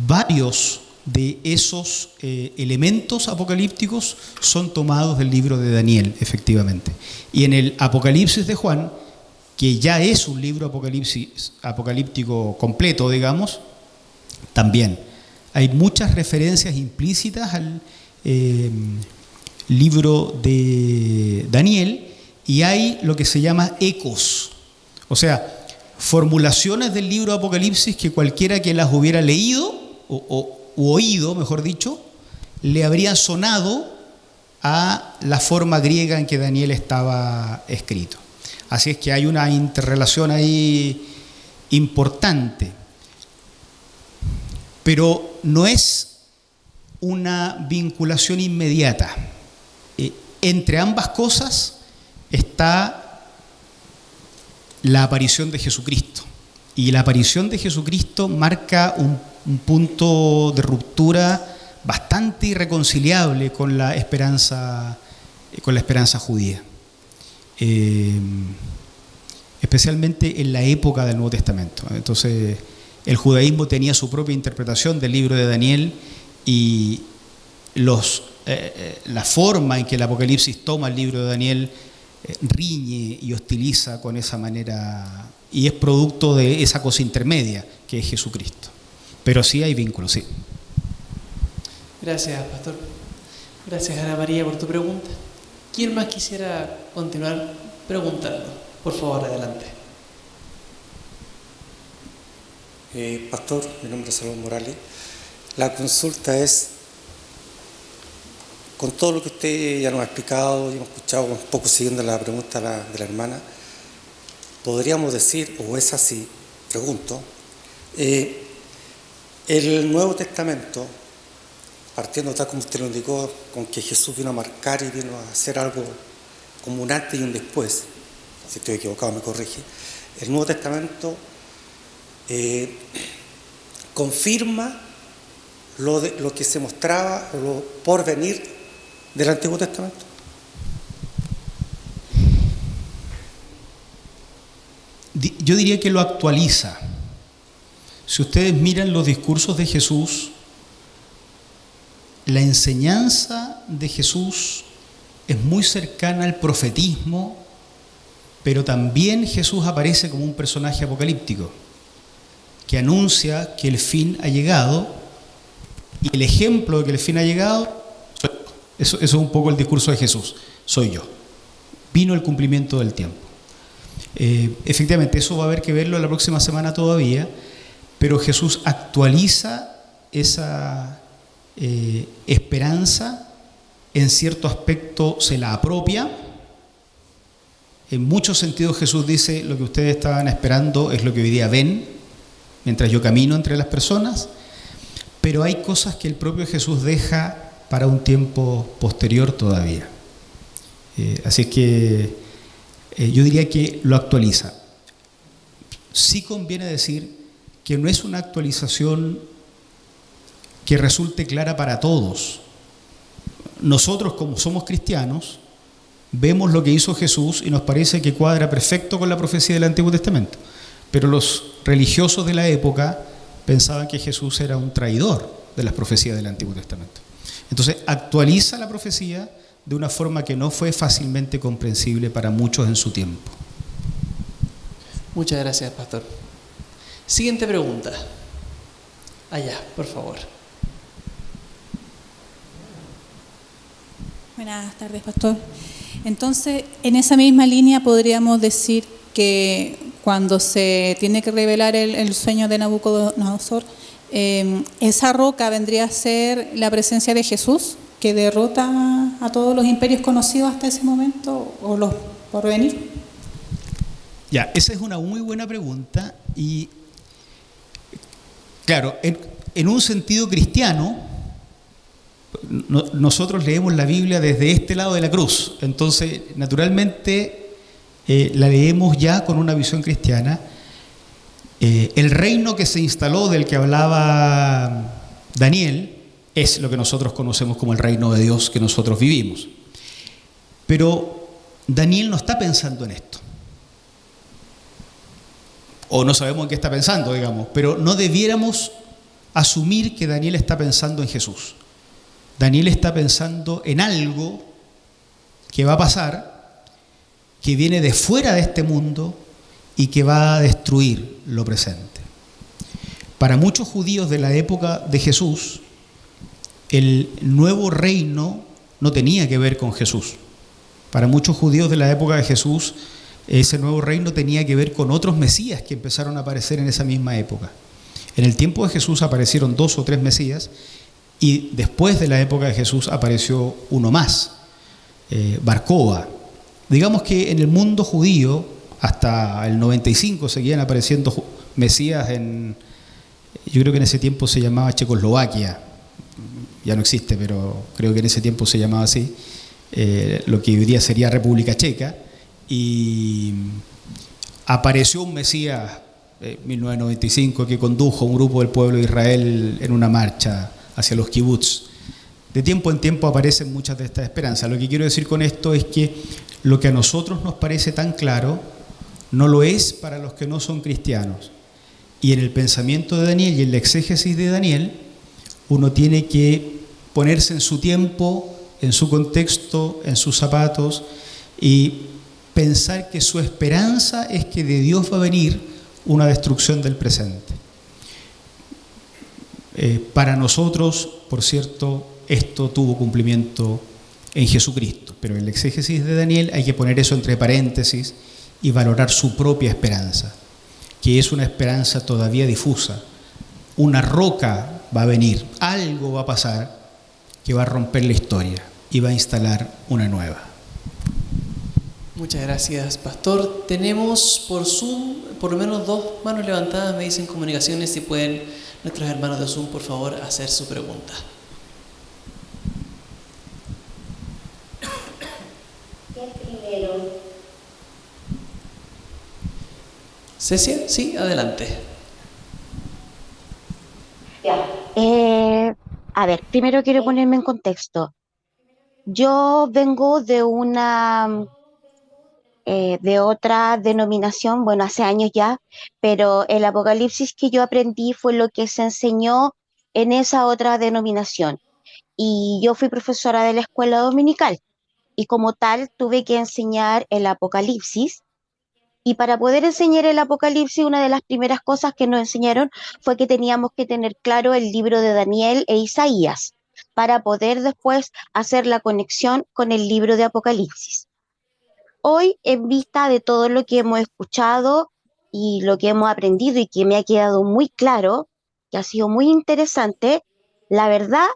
Varios de esos elementos apocalípticos son tomados del libro de Daniel, efectivamente. Y en el Apocalipsis de Juan, que ya es un libro apocalíptico completo, digamos, también hay muchas referencias implícitas al libro de Daniel, y hay lo que se llama ecos, o sea, formulaciones del libro de Apocalipsis que cualquiera que las hubiera leído u oído, mejor dicho, le habría sonado a la forma griega en que Daniel estaba escrito. Así es que hay una interrelación ahí importante, pero no es una vinculación inmediata. Entre ambas cosas está la aparición de Jesucristo, y la aparición de Jesucristo marca un punto de ruptura bastante irreconciliable con la esperanza judía, especialmente en la época del Nuevo Testamento. Entonces, el judaísmo tenía su propia interpretación del libro de Daniel, y la forma en que el Apocalipsis toma el libro de Daniel riñe y hostiliza con esa manera, y es producto de esa cosa intermedia que es Jesucristo. Pero sí hay vínculos, sí. Gracias, pastor. Gracias, Ana María, por tu pregunta. ¿Quién más quisiera continuar preguntando? Por favor, adelante. Pastor, mi nombre es Salomón Morales. La consulta es, con todo lo que usted ya nos ha explicado y hemos escuchado, un poco siguiendo la pregunta de la hermana, podríamos decir, o es así, pregunto, el Nuevo Testamento, partiendo tal como usted lo indicó, con que Jesús vino a marcar y vino a hacer algo como un antes y un después, si estoy equivocado me corrige, el Nuevo Testamento confirma lo que se mostraba, lo por venir del Antiguo Testamento. Yo diría que lo actualiza. Si ustedes miran los discursos de Jesús, la enseñanza de Jesús es muy cercana al profetismo, pero también Jesús aparece como un personaje apocalíptico que anuncia que el fin ha llegado, y el ejemplo de que el fin ha llegado, eso es un poco el discurso de Jesús, soy yo. Vino el cumplimiento del tiempo. Efectivamente, eso va a haber que verlo la próxima semana todavía, pero Jesús actualiza esa esperanza, en cierto aspecto se la apropia. En muchos sentidos Jesús dice, lo que ustedes estaban esperando es lo que hoy día ven, mientras yo camino entre las personas, pero hay cosas que el propio Jesús deja para un tiempo posterior todavía. Así es que yo diría que lo actualiza. Sí conviene decir que no es una actualización que resulte clara para todos. Nosotros, como somos cristianos, vemos lo que hizo Jesús y nos parece que cuadra perfecto con la profecía del Antiguo Testamento. Pero los religiosos de la época pensaban que Jesús era un traidor de las profecías del Antiguo Testamento. Entonces actualiza la profecía de una forma que no fue fácilmente comprensible para muchos en su tiempo. Muchas gracias, pastor. Siguiente pregunta. Allá, por favor. Buenas tardes, pastor. Entonces, en esa misma línea podríamos decir que cuando se tiene que revelar el sueño de Nabucodonosor, esa roca vendría a ser la presencia de Jesús, que derrota a todos los imperios conocidos hasta ese momento, o los por venir. Ya, esa es una muy buena pregunta y, claro, en un sentido cristiano, nosotros leemos la Biblia desde este lado de la cruz, entonces naturalmente la leemos ya con una visión cristiana. El reino que se instaló del que hablaba Daniel es lo que nosotros conocemos como el reino de Dios que nosotros vivimos. Pero Daniel no está pensando en esto. O no sabemos en qué está pensando, digamos, pero no debiéramos asumir que Daniel está pensando en Jesús. Daniel está pensando en algo que va a pasar, que viene de fuera de este mundo y que va a destruir lo presente. Para muchos judíos de la época de Jesús, el nuevo reino no tenía que ver con Jesús. Para muchos judíos de la época de Jesús, ese nuevo reino tenía que ver con otros mesías que empezaron a aparecer en esa misma época. En el tiempo de Jesús aparecieron 2 o 3 mesías y después de la época de Jesús apareció uno más, Bar Koba. Digamos que en el mundo judío hasta el 95 seguían apareciendo mesías yo creo que en ese tiempo se llamaba Checoslovaquia, ya no existe, pero creo que en ese tiempo se llamaba así, lo que hoy día sería República Checa, y apareció un mesías en 1995 que condujo a un grupo del pueblo de Israel en una marcha hacia los kibutz. De tiempo en tiempo aparecen muchas de estas esperanzas. Lo que quiero decir con esto es que lo que a nosotros nos parece tan claro no lo es para los que no son cristianos. Y en el pensamiento de Daniel y en la exégesis de Daniel, uno tiene que ponerse en su tiempo, en su contexto, en sus zapatos y pensar que su esperanza es que de Dios va a venir una destrucción del presente. Para nosotros, por cierto, esto tuvo cumplimiento en Jesucristo, pero en la exégesis de Daniel hay que poner eso entre paréntesis y valorar su propia esperanza, que es una esperanza todavía difusa. Una roca va a venir, algo va a pasar que va a romper la historia y va a instalar una nueva. Muchas gracias, pastor. Tenemos por Zoom por lo menos 2 manos levantadas, me dicen comunicaciones, si pueden nuestros hermanos de Zoom, por favor, hacer su pregunta. Cecia, sí, adelante. Ya. A ver, primero quiero ponerme en contexto. Yo vengo de otra denominación, bueno, hace años ya, pero el Apocalipsis que yo aprendí fue lo que se enseñó en esa otra denominación. Y yo fui profesora de la escuela dominical y como tal tuve que enseñar el Apocalipsis. Y para poder enseñar el Apocalipsis, una de las primeras cosas que nos enseñaron fue que teníamos que tener claro el libro de Daniel e Isaías para poder después hacer la conexión con el libro de Apocalipsis. Hoy, en vista de todo lo que hemos escuchado y lo que hemos aprendido y que me ha quedado muy claro, que ha sido muy interesante, la verdad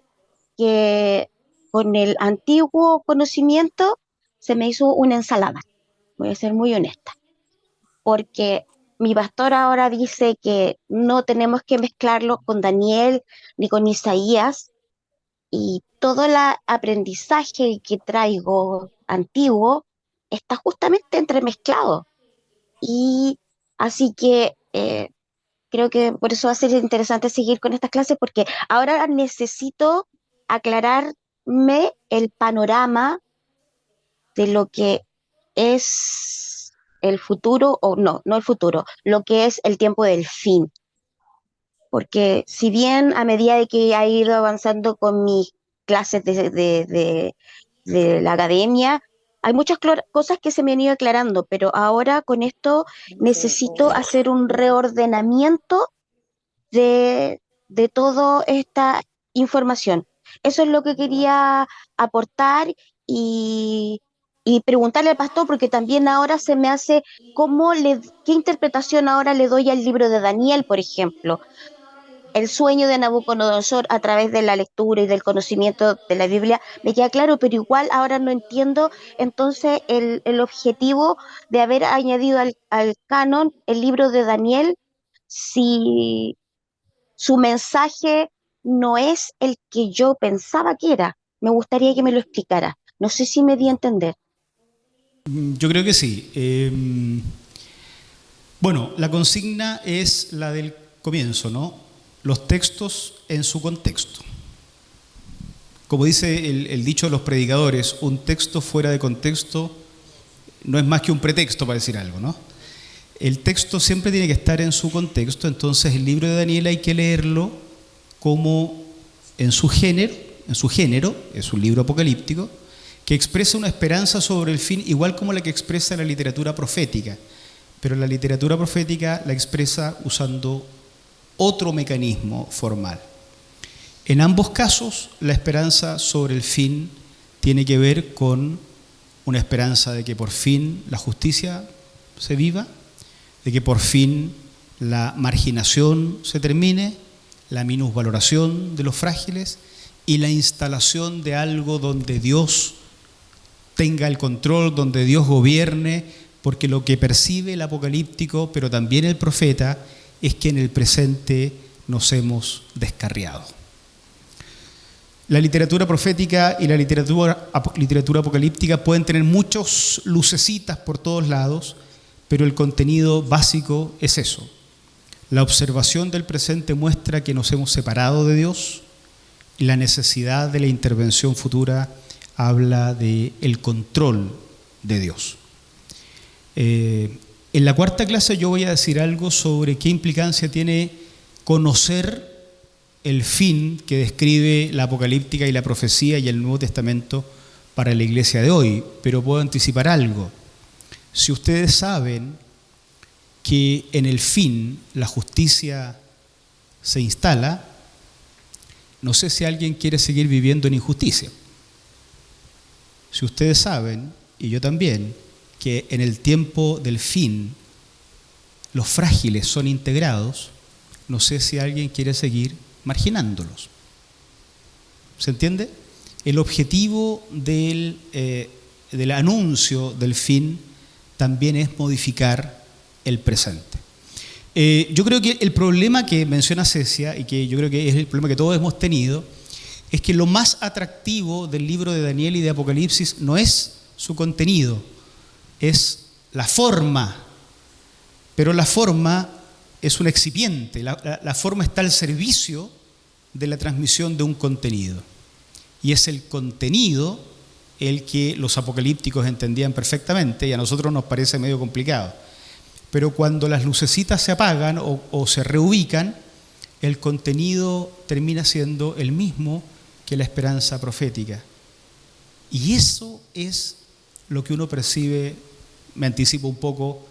que con el antiguo conocimiento se me hizo una ensalada. Voy a ser muy honesta. Porque mi pastor ahora dice que no tenemos que mezclarlo con Daniel ni con Isaías, y todo el aprendizaje que traigo antiguo está justamente entremezclado. Y así que creo que por eso va a ser interesante seguir con estas clases, porque ahora necesito aclararme el panorama de lo que es el futuro, o no el futuro, lo que es el tiempo del fin. Porque si bien a medida de que he ido avanzando con mis clases de la academia, hay muchas cosas que se me han ido aclarando, pero ahora con esto necesito hacer un reordenamiento de toda esta información. Eso es lo que quería aportar y, y preguntarle al pastor, porque también ahora se me hace qué interpretación ahora le doy al libro de Daniel, por ejemplo. El sueño de Nabucodonosor a través de la lectura y del conocimiento de la Biblia me queda claro, pero igual ahora no entiendo entonces el objetivo de haber añadido al canon el libro de Daniel, si su mensaje no es el que yo pensaba que era. Me gustaría que me lo explicara. No sé si me di a entender. Yo creo que sí. Bueno, la consigna es la del comienzo, ¿no? Los textos en su contexto. Como dice el dicho de los predicadores, un texto fuera de contexto no es más que un pretexto para decir algo, ¿no? El texto siempre tiene que estar en su contexto, entonces el libro de Daniel hay que leerlo como en su género, es un libro apocalíptico, que expresa una esperanza sobre el fin, igual como la que expresa la literatura profética, pero la literatura profética la expresa usando otro mecanismo formal. En ambos casos, la esperanza sobre el fin tiene que ver con una esperanza de que por fin la justicia se viva, de que por fin la marginación se termine, la minusvaloración de los frágiles y la instalación de algo donde Dios tenga el control, donde Dios gobierne, porque lo que percibe el apocalíptico, pero también el profeta, es que en el presente nos hemos descarriado. La literatura profética y la literatura apocalíptica pueden tener muchas lucecitas por todos lados, pero el contenido básico es eso. La observación del presente muestra que nos hemos separado de Dios y la necesidad de la intervención futura habla del control de Dios. En la cuarta clase yo voy a decir algo sobre qué implicancia tiene conocer el fin que describe la apocalíptica y la profecía y el Nuevo Testamento para la iglesia de hoy, pero puedo anticipar algo. Si ustedes saben que en el fin la justicia se instala, no sé si alguien quiere seguir viviendo en injusticia. Si ustedes saben, y yo también, que en el tiempo del fin los frágiles son integrados, no sé si alguien quiere seguir marginándolos. ¿Se entiende? El objetivo del anuncio del fin también es modificar el presente. Yo creo que el problema que menciona Cecia, y que yo creo que es el problema que todos hemos tenido, es que lo más atractivo del libro de Daniel y de Apocalipsis no es su contenido, es la forma, pero la forma es un excipiente, la forma está al servicio de la transmisión de un contenido, y es el contenido el que los apocalípticos entendían perfectamente y a nosotros nos parece medio complicado. Pero cuando las lucecitas se apagan o se reubican, el contenido termina siendo el mismo que la esperanza profética. Y eso es lo que uno percibe, me anticipo un poco,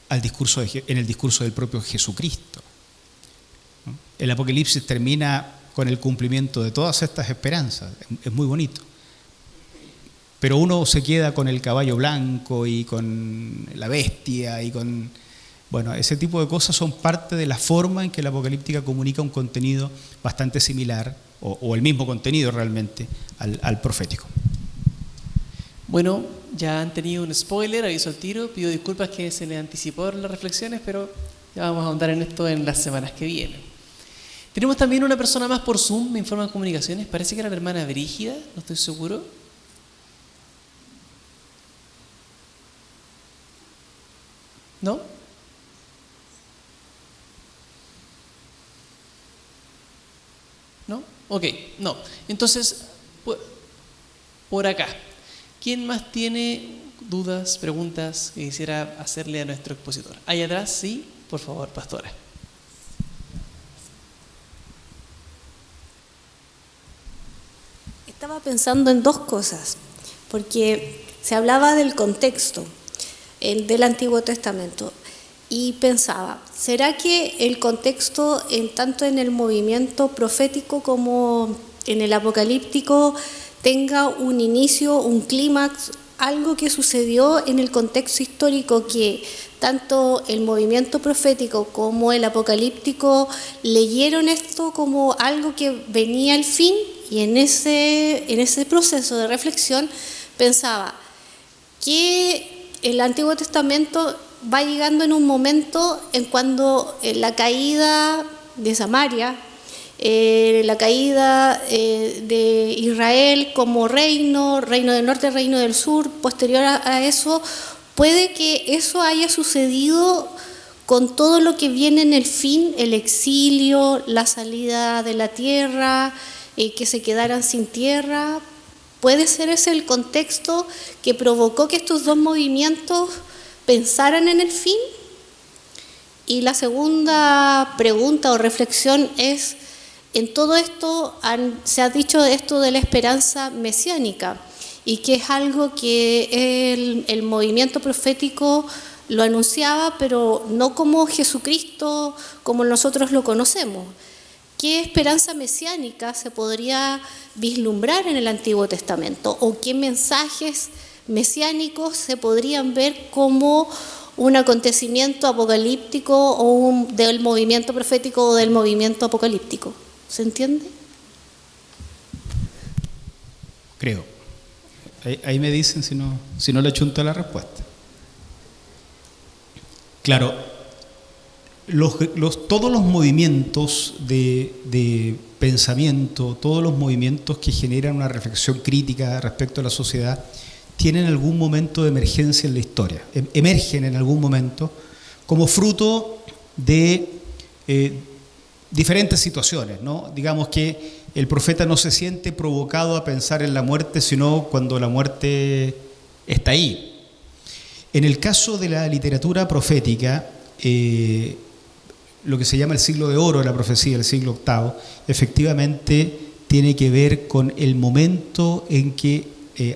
en el discurso del propio Jesucristo. El Apocalipsis termina con el cumplimiento de todas estas esperanzas, es muy bonito. Pero uno se queda con el caballo blanco y con la bestia y con... Bueno, ese tipo de cosas son parte de la forma en que la apocalíptica comunica un contenido bastante similar, o el mismo contenido realmente, al profético. Bueno, ya han tenido un spoiler, aviso al tiro, pido disculpas que se les anticipó las reflexiones, pero ya vamos a ahondar en esto en las semanas que vienen. Tenemos también una persona más por Zoom, me informan comunicaciones, parece que era la hermana Brígida, no estoy seguro. ¿No? ¿No? Ok, no. Entonces, por acá. ¿Quién más tiene dudas, preguntas que quisiera hacerle a nuestro expositor? Ahí atrás, sí, por favor, pastora. Estaba pensando en dos cosas, porque se hablaba del contexto del Antiguo Testamento y pensaba, ¿será que el contexto, tanto en el movimiento profético como en el apocalíptico, tenga un inicio, un clímax, algo que sucedió en el contexto histórico que tanto el movimiento profético como el apocalíptico leyeron esto como algo que venía al fin? Y en ese proceso de reflexión pensaba que el Antiguo Testamento va llegando en un momento en cuando la caída de Samaria, la caída de Israel como reino del norte, reino del sur, posterior a eso, puede que eso haya sucedido con todo lo que viene en el fin, el exilio, la salida de la tierra, que se quedaran sin tierra. ¿Puede ser ese el contexto que provocó que estos dos movimientos pensaran en el fin? Y la segunda pregunta o reflexión es, en todo esto se ha dicho esto de la esperanza mesiánica, y que es algo que el movimiento profético lo anunciaba, pero no como Jesucristo, como nosotros lo conocemos. ¿Qué esperanza mesiánica se podría vislumbrar en el Antiguo Testamento? ¿O qué mensajes mesiánicos se podrían ver como un acontecimiento apocalíptico o del movimiento profético o del movimiento apocalíptico? ¿Se entiende? Creo. Ahí me dicen si no le chunto la respuesta. Claro. Todos los movimientos de pensamiento, todos los movimientos que generan una reflexión crítica respecto a la sociedad, tienen algún momento de emergencia en la historia, emergen en algún momento como fruto de diferentes situaciones, ¿no? Digamos que el profeta no se siente provocado a pensar en la muerte, sino cuando la muerte está ahí. En el caso de la literatura profética, lo que se llama el siglo de oro de la profecía, el siglo VIII, efectivamente tiene que ver con el momento en que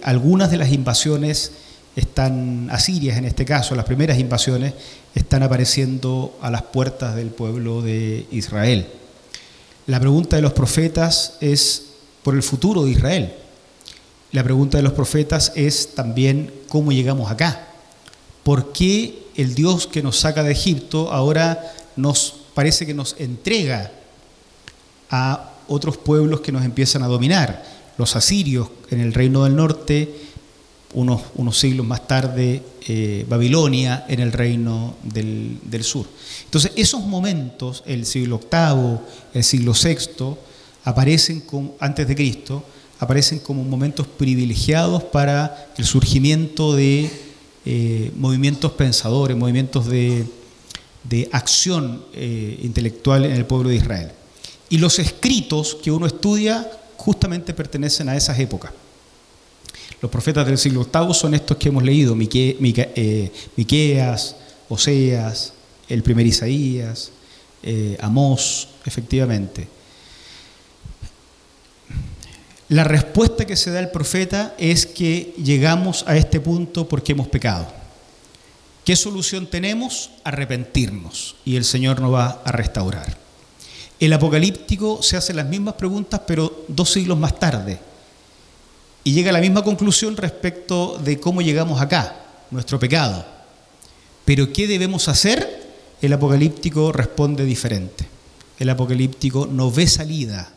algunas de las invasiones asirias, en este caso, las primeras invasiones, están apareciendo a las puertas del pueblo de Israel. La pregunta de los profetas es por el futuro de Israel. La pregunta de los profetas es también cómo llegamos acá. ¿Por qué el Dios que nos saca de Egipto ahora parece que nos entrega a otros pueblos que nos empiezan a dominar? Los asirios en el reino del norte, unos siglos más tarde Babilonia en el reino del sur. Entonces esos momentos, el siglo VIII, el siglo VI, aparecen antes de Cristo, aparecen como momentos privilegiados para el surgimiento de movimientos pensadores, movimientos de acción intelectual en el pueblo de Israel. Y los escritos que uno estudia justamente pertenecen a esas épocas. Los profetas del siglo VIII son estos que hemos leído, Miqueas, Oseas, el primer Isaías, Amós, efectivamente. La respuesta que se da al profeta es que llegamos a este punto porque hemos pecado. ¿Qué solución tenemos? Arrepentirnos, y el Señor nos va a restaurar. El apocalíptico se hace las mismas preguntas, pero 2 siglos más tarde, y llega a la misma conclusión respecto de cómo llegamos acá, nuestro pecado. Pero ¿qué debemos hacer? El apocalíptico responde diferente. El apocalíptico no ve salida,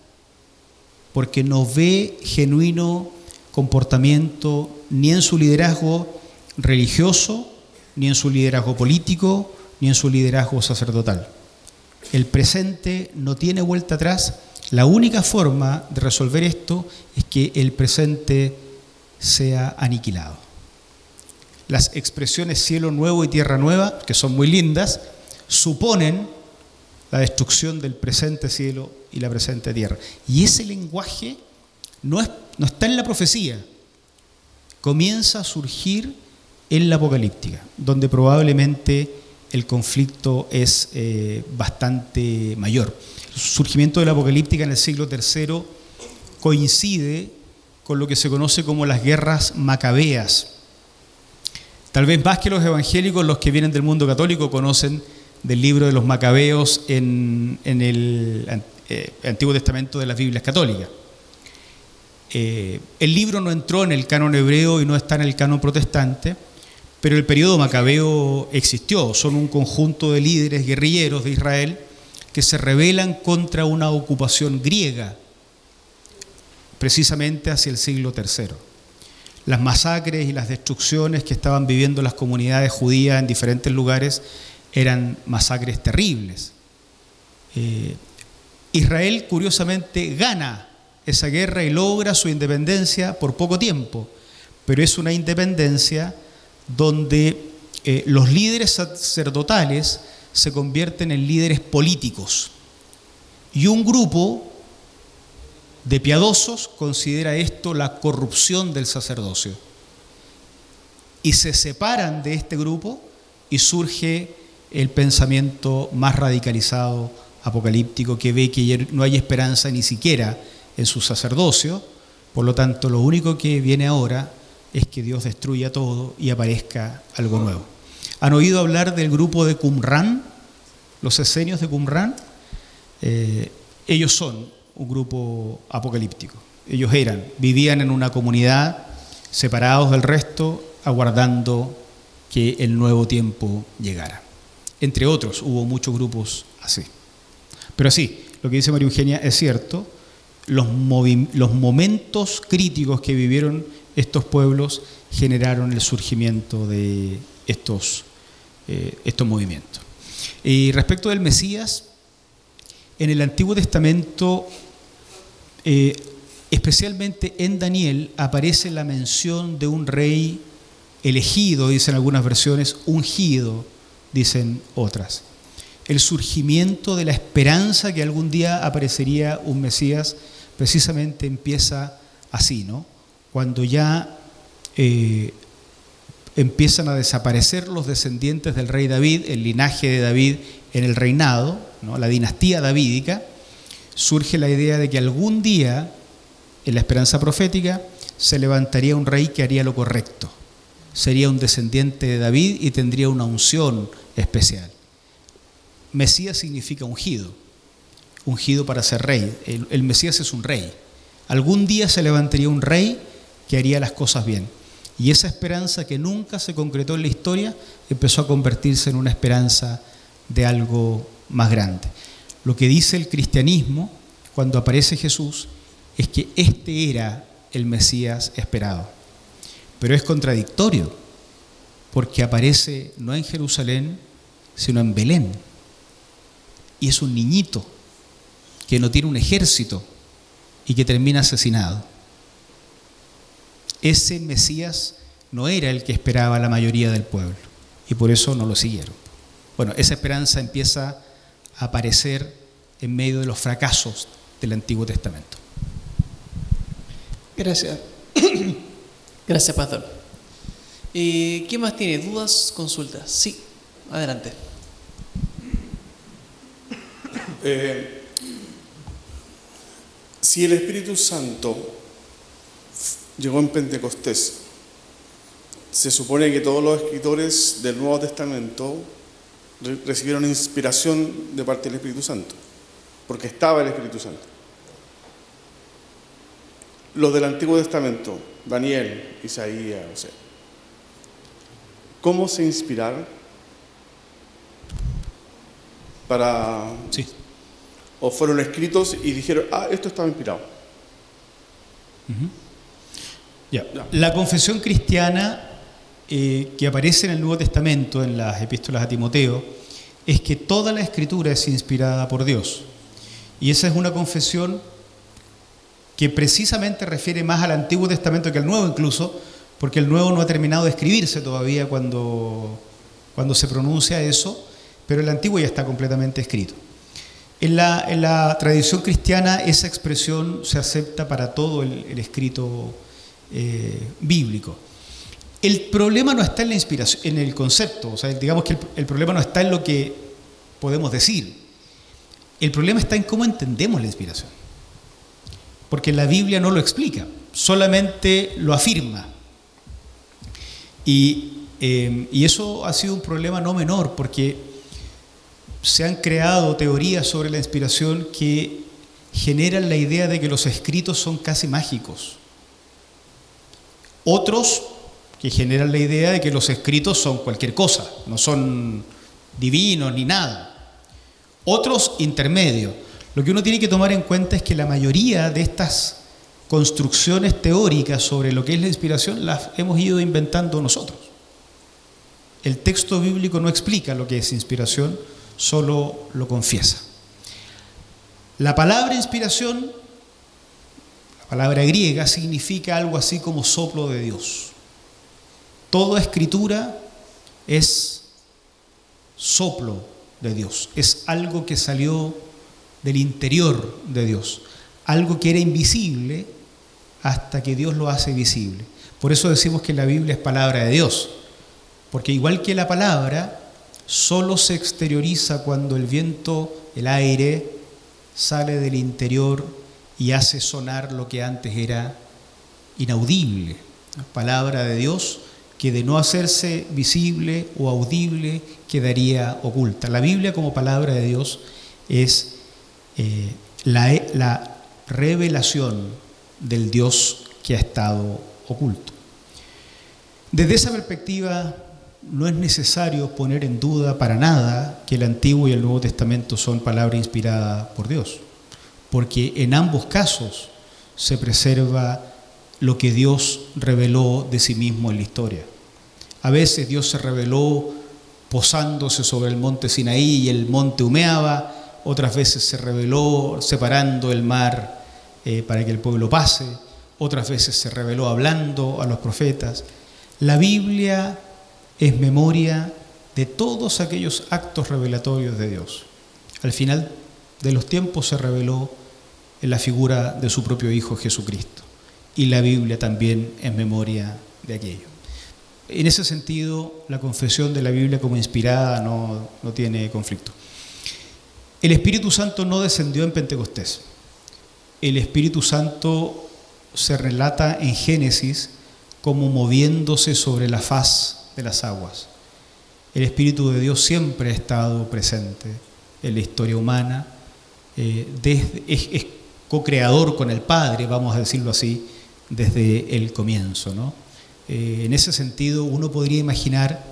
porque no ve genuino comportamiento ni en su liderazgo religioso, ni en su liderazgo político, ni en su liderazgo sacerdotal. El presente no tiene vuelta atrás. La única forma de resolver esto es que el presente sea aniquilado. Las expresiones cielo nuevo y tierra nueva, que son muy lindas, suponen la destrucción del presente cielo y la presente tierra. Y ese lenguaje no está en la profecía. comienza a surgir en la apocalíptica, donde probablemente el conflicto es bastante mayor. El surgimiento de la apocalíptica en el siglo III coincide con lo que se conoce como las guerras macabeas. Tal vez más que los evangélicos, los que vienen del mundo católico conocen del libro de los macabeos en el Antiguo Testamento de las Biblias católicas. El libro no entró en el canon hebreo y no está en el canon protestante, pero el periodo macabeo existió. Son un conjunto de líderes guerrilleros de Israel que se rebelan contra una ocupación griega, precisamente hacia el siglo III. Las masacres y las destrucciones que estaban viviendo las comunidades judías en diferentes lugares eran masacres terribles. Israel, curiosamente, gana esa guerra y logra su independencia por poco tiempo, pero es una independencia donde los líderes sacerdotales se convierten en líderes políticos y un grupo de piadosos considera esto la corrupción del sacerdocio y se separan de este grupo y surge el pensamiento más radicalizado apocalíptico que ve que no hay esperanza ni siquiera en su sacerdocio, por lo tanto lo único que viene ahora es que Dios destruya todo y aparezca algo nuevo. ¿Han oído hablar del grupo de Qumran? Los esenios de Qumran. Ellos son un grupo apocalíptico. Ellos vivían en una comunidad separados del resto, aguardando que el nuevo tiempo llegara. Entre otros, hubo muchos grupos así. Pero sí, lo que dice María Eugenia es cierto, los momentos críticos que vivieron estos pueblos generaron el surgimiento de estos movimientos. Y respecto del Mesías, en el Antiguo Testamento, especialmente en Daniel, aparece la mención de un rey elegido, dicen algunas versiones, ungido, dicen otras. El surgimiento de la esperanza que algún día aparecería un Mesías precisamente empieza así, ¿no? Cuando ya empiezan a desaparecer los descendientes del rey David, el linaje de David en el reinado, ¿no? La dinastía davídica, surge la idea de que algún día, en la esperanza profética, se levantaría un rey que haría lo correcto. Sería un descendiente de David y tendría una unción especial. Mesías significa ungido, ungido para ser rey. El Mesías es un rey. Algún día se levantaría un rey que haría las cosas bien. Y esa esperanza que nunca se concretó en la historia empezó a convertirse en una esperanza de algo más grande. Lo que dice el cristianismo cuando aparece Jesús es que este era el Mesías esperado. Pero es contradictorio, porque aparece no en Jerusalén, sino en Belén. Y es un niñito que no tiene un ejército y que termina asesinado. Ese Mesías no era el que esperaba la mayoría del pueblo y por eso no lo siguieron. Bueno, esa esperanza empieza a aparecer en medio de los fracasos del Antiguo Testamento. Gracias. Gracias, pastor. ¿Quién más tiene dudas, consultas? Sí, adelante. Si el Espíritu Santo llegó en Pentecostés, se supone que todos los escritores del Nuevo Testamento recibieron inspiración de parte del Espíritu Santo, porque estaba el Espíritu Santo. Los del Antiguo Testamento, Daniel, Isaías, o sea, ¿cómo se inspiraron para... Sí. ¿O fueron escritos y dijeron, esto estaba inspirado? Uh-huh. Ya. La confesión cristiana que aparece en el Nuevo Testamento, en las epístolas a Timoteo, es que toda la Escritura es inspirada por Dios. Y esa es una confesión que precisamente refiere más al Antiguo Testamento que al Nuevo incluso, porque el Nuevo no ha terminado de escribirse todavía cuando se pronuncia eso, pero el Antiguo ya está completamente escrito. En la tradición cristiana esa expresión se acepta para todo el escrito bíblico. El problema no está en la inspiración, en el concepto, o sea, digamos que el problema no está en lo que podemos decir. El problema está en cómo entendemos la inspiración. Porque la Biblia no lo explica, solamente lo afirma. Y eso ha sido un problema no menor, porque se han creado teorías sobre la inspiración que generan la idea de que los escritos son casi mágicos. Otros que generan la idea de que los escritos son cualquier cosa, no son divinos ni nada. Otros intermedios. Lo que uno tiene que tomar en cuenta es que la mayoría de estas construcciones teóricas sobre lo que es la inspiración las hemos ido inventando nosotros. El texto bíblico no explica lo que es inspiración, solo lo confiesa. La palabra inspiración, la palabra griega, significa algo así como soplo de Dios. Toda escritura es soplo de Dios, es algo que salió del interior de Dios, algo que era invisible hasta que Dios lo hace visible. Por eso decimos que la Biblia es palabra de Dios, porque igual que la palabra, solo se exterioriza cuando el viento, el aire, sale del interior y hace sonar lo que antes era inaudible. La palabra de Dios, que de no hacerse visible o audible, quedaría oculta. La Biblia como palabra de Dios es la revelación del Dios que ha estado oculto. Desde esa perspectiva, no es necesario poner en duda para nada que el Antiguo y el Nuevo Testamento son palabra inspirada por Dios, porque en ambos casos se preserva lo que Dios reveló de sí mismo en la historia. A veces Dios se reveló posándose sobre el monte Sinaí y el monte humeaba, otras veces se reveló separando el mar para que el pueblo pase, otras veces se reveló hablando a los profetas. La Biblia es memoria de todos aquellos actos revelatorios de Dios. Al final de los tiempos se reveló en la figura de su propio Hijo Jesucristo. Y la Biblia también es memoria de aquello. En ese sentido, la confesión de la Biblia como inspirada no tiene conflicto. El Espíritu Santo no descendió en Pentecostés. El Espíritu Santo se relata en Génesis como moviéndose sobre la faz de las aguas. El Espíritu de Dios siempre ha estado presente en la historia humana, es co-creador con el Padre, vamos a decirlo así, desde el comienzo, ¿no? En ese sentido, uno podría imaginar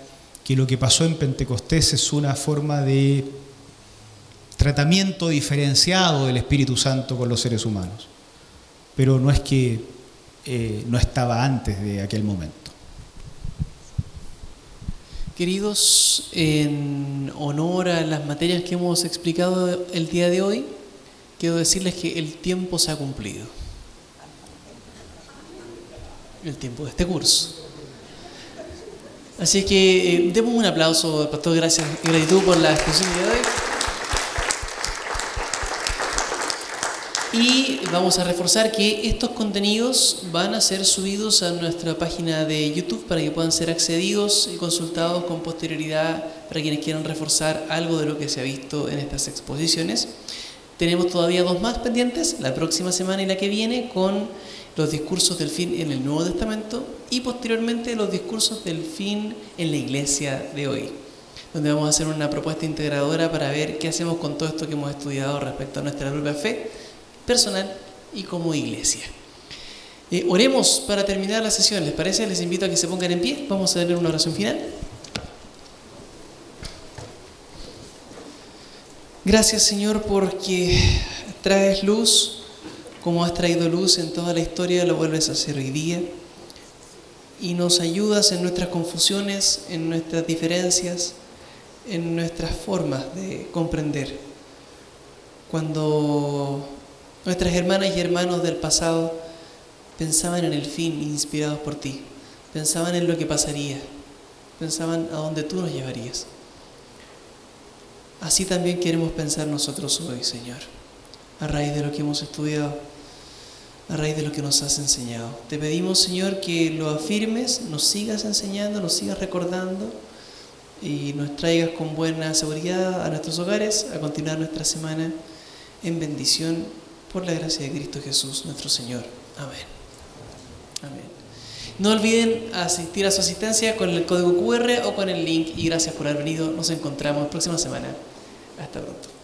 que lo que pasó en Pentecostés es una forma de tratamiento diferenciado del Espíritu Santo con los seres humanos, pero no es que no estaba antes de aquel momento. Queridos, en honor a las materias que hemos explicado el día de hoy, quiero decirles que el tiempo se ha cumplido. El tiempo de este curso. Así que demos un aplauso al pastor, gracias y gratitud por la exposición de hoy. Y vamos a reforzar que estos contenidos van a ser subidos a nuestra página de YouTube para que puedan ser accedidos y consultados con posterioridad para quienes quieran reforzar algo de lo que se ha visto en estas exposiciones. Tenemos todavía 2 más pendientes, la próxima semana y la que viene, con los discursos del fin en el Nuevo Testamento y posteriormente los discursos del fin en la iglesia de hoy, donde vamos a hacer una propuesta integradora para ver qué hacemos con todo esto que hemos estudiado respecto a nuestra propia fe personal y como iglesia. Oremos para terminar la sesión, ¿les parece? Les invito a que se pongan en pie, vamos a tener una oración final. Gracias, Señor, porque traes luz, como has traído luz en toda la historia, lo vuelves a hacer hoy día, y nos ayudas en nuestras confusiones, en nuestras diferencias, en nuestras formas de comprender. Cuando nuestras hermanas y hermanos del pasado pensaban en el fin inspirados por ti, pensaban en lo que pasaría, pensaban a dónde tú nos llevarías. Así también queremos pensar nosotros hoy, Señor, a raíz de lo que hemos estudiado. a raíz de lo que nos has enseñado. Te pedimos, Señor, que lo afirmes, nos sigas enseñando, nos sigas recordando y nos traigas con buena seguridad a nuestros hogares a continuar nuestra semana en bendición por la gracia de Cristo Jesús, nuestro Señor. Amén. Amén. No olviden asistir a su asistencia con el código QR o con el link, y gracias por haber venido. Nos encontramos próxima semana. Hasta pronto.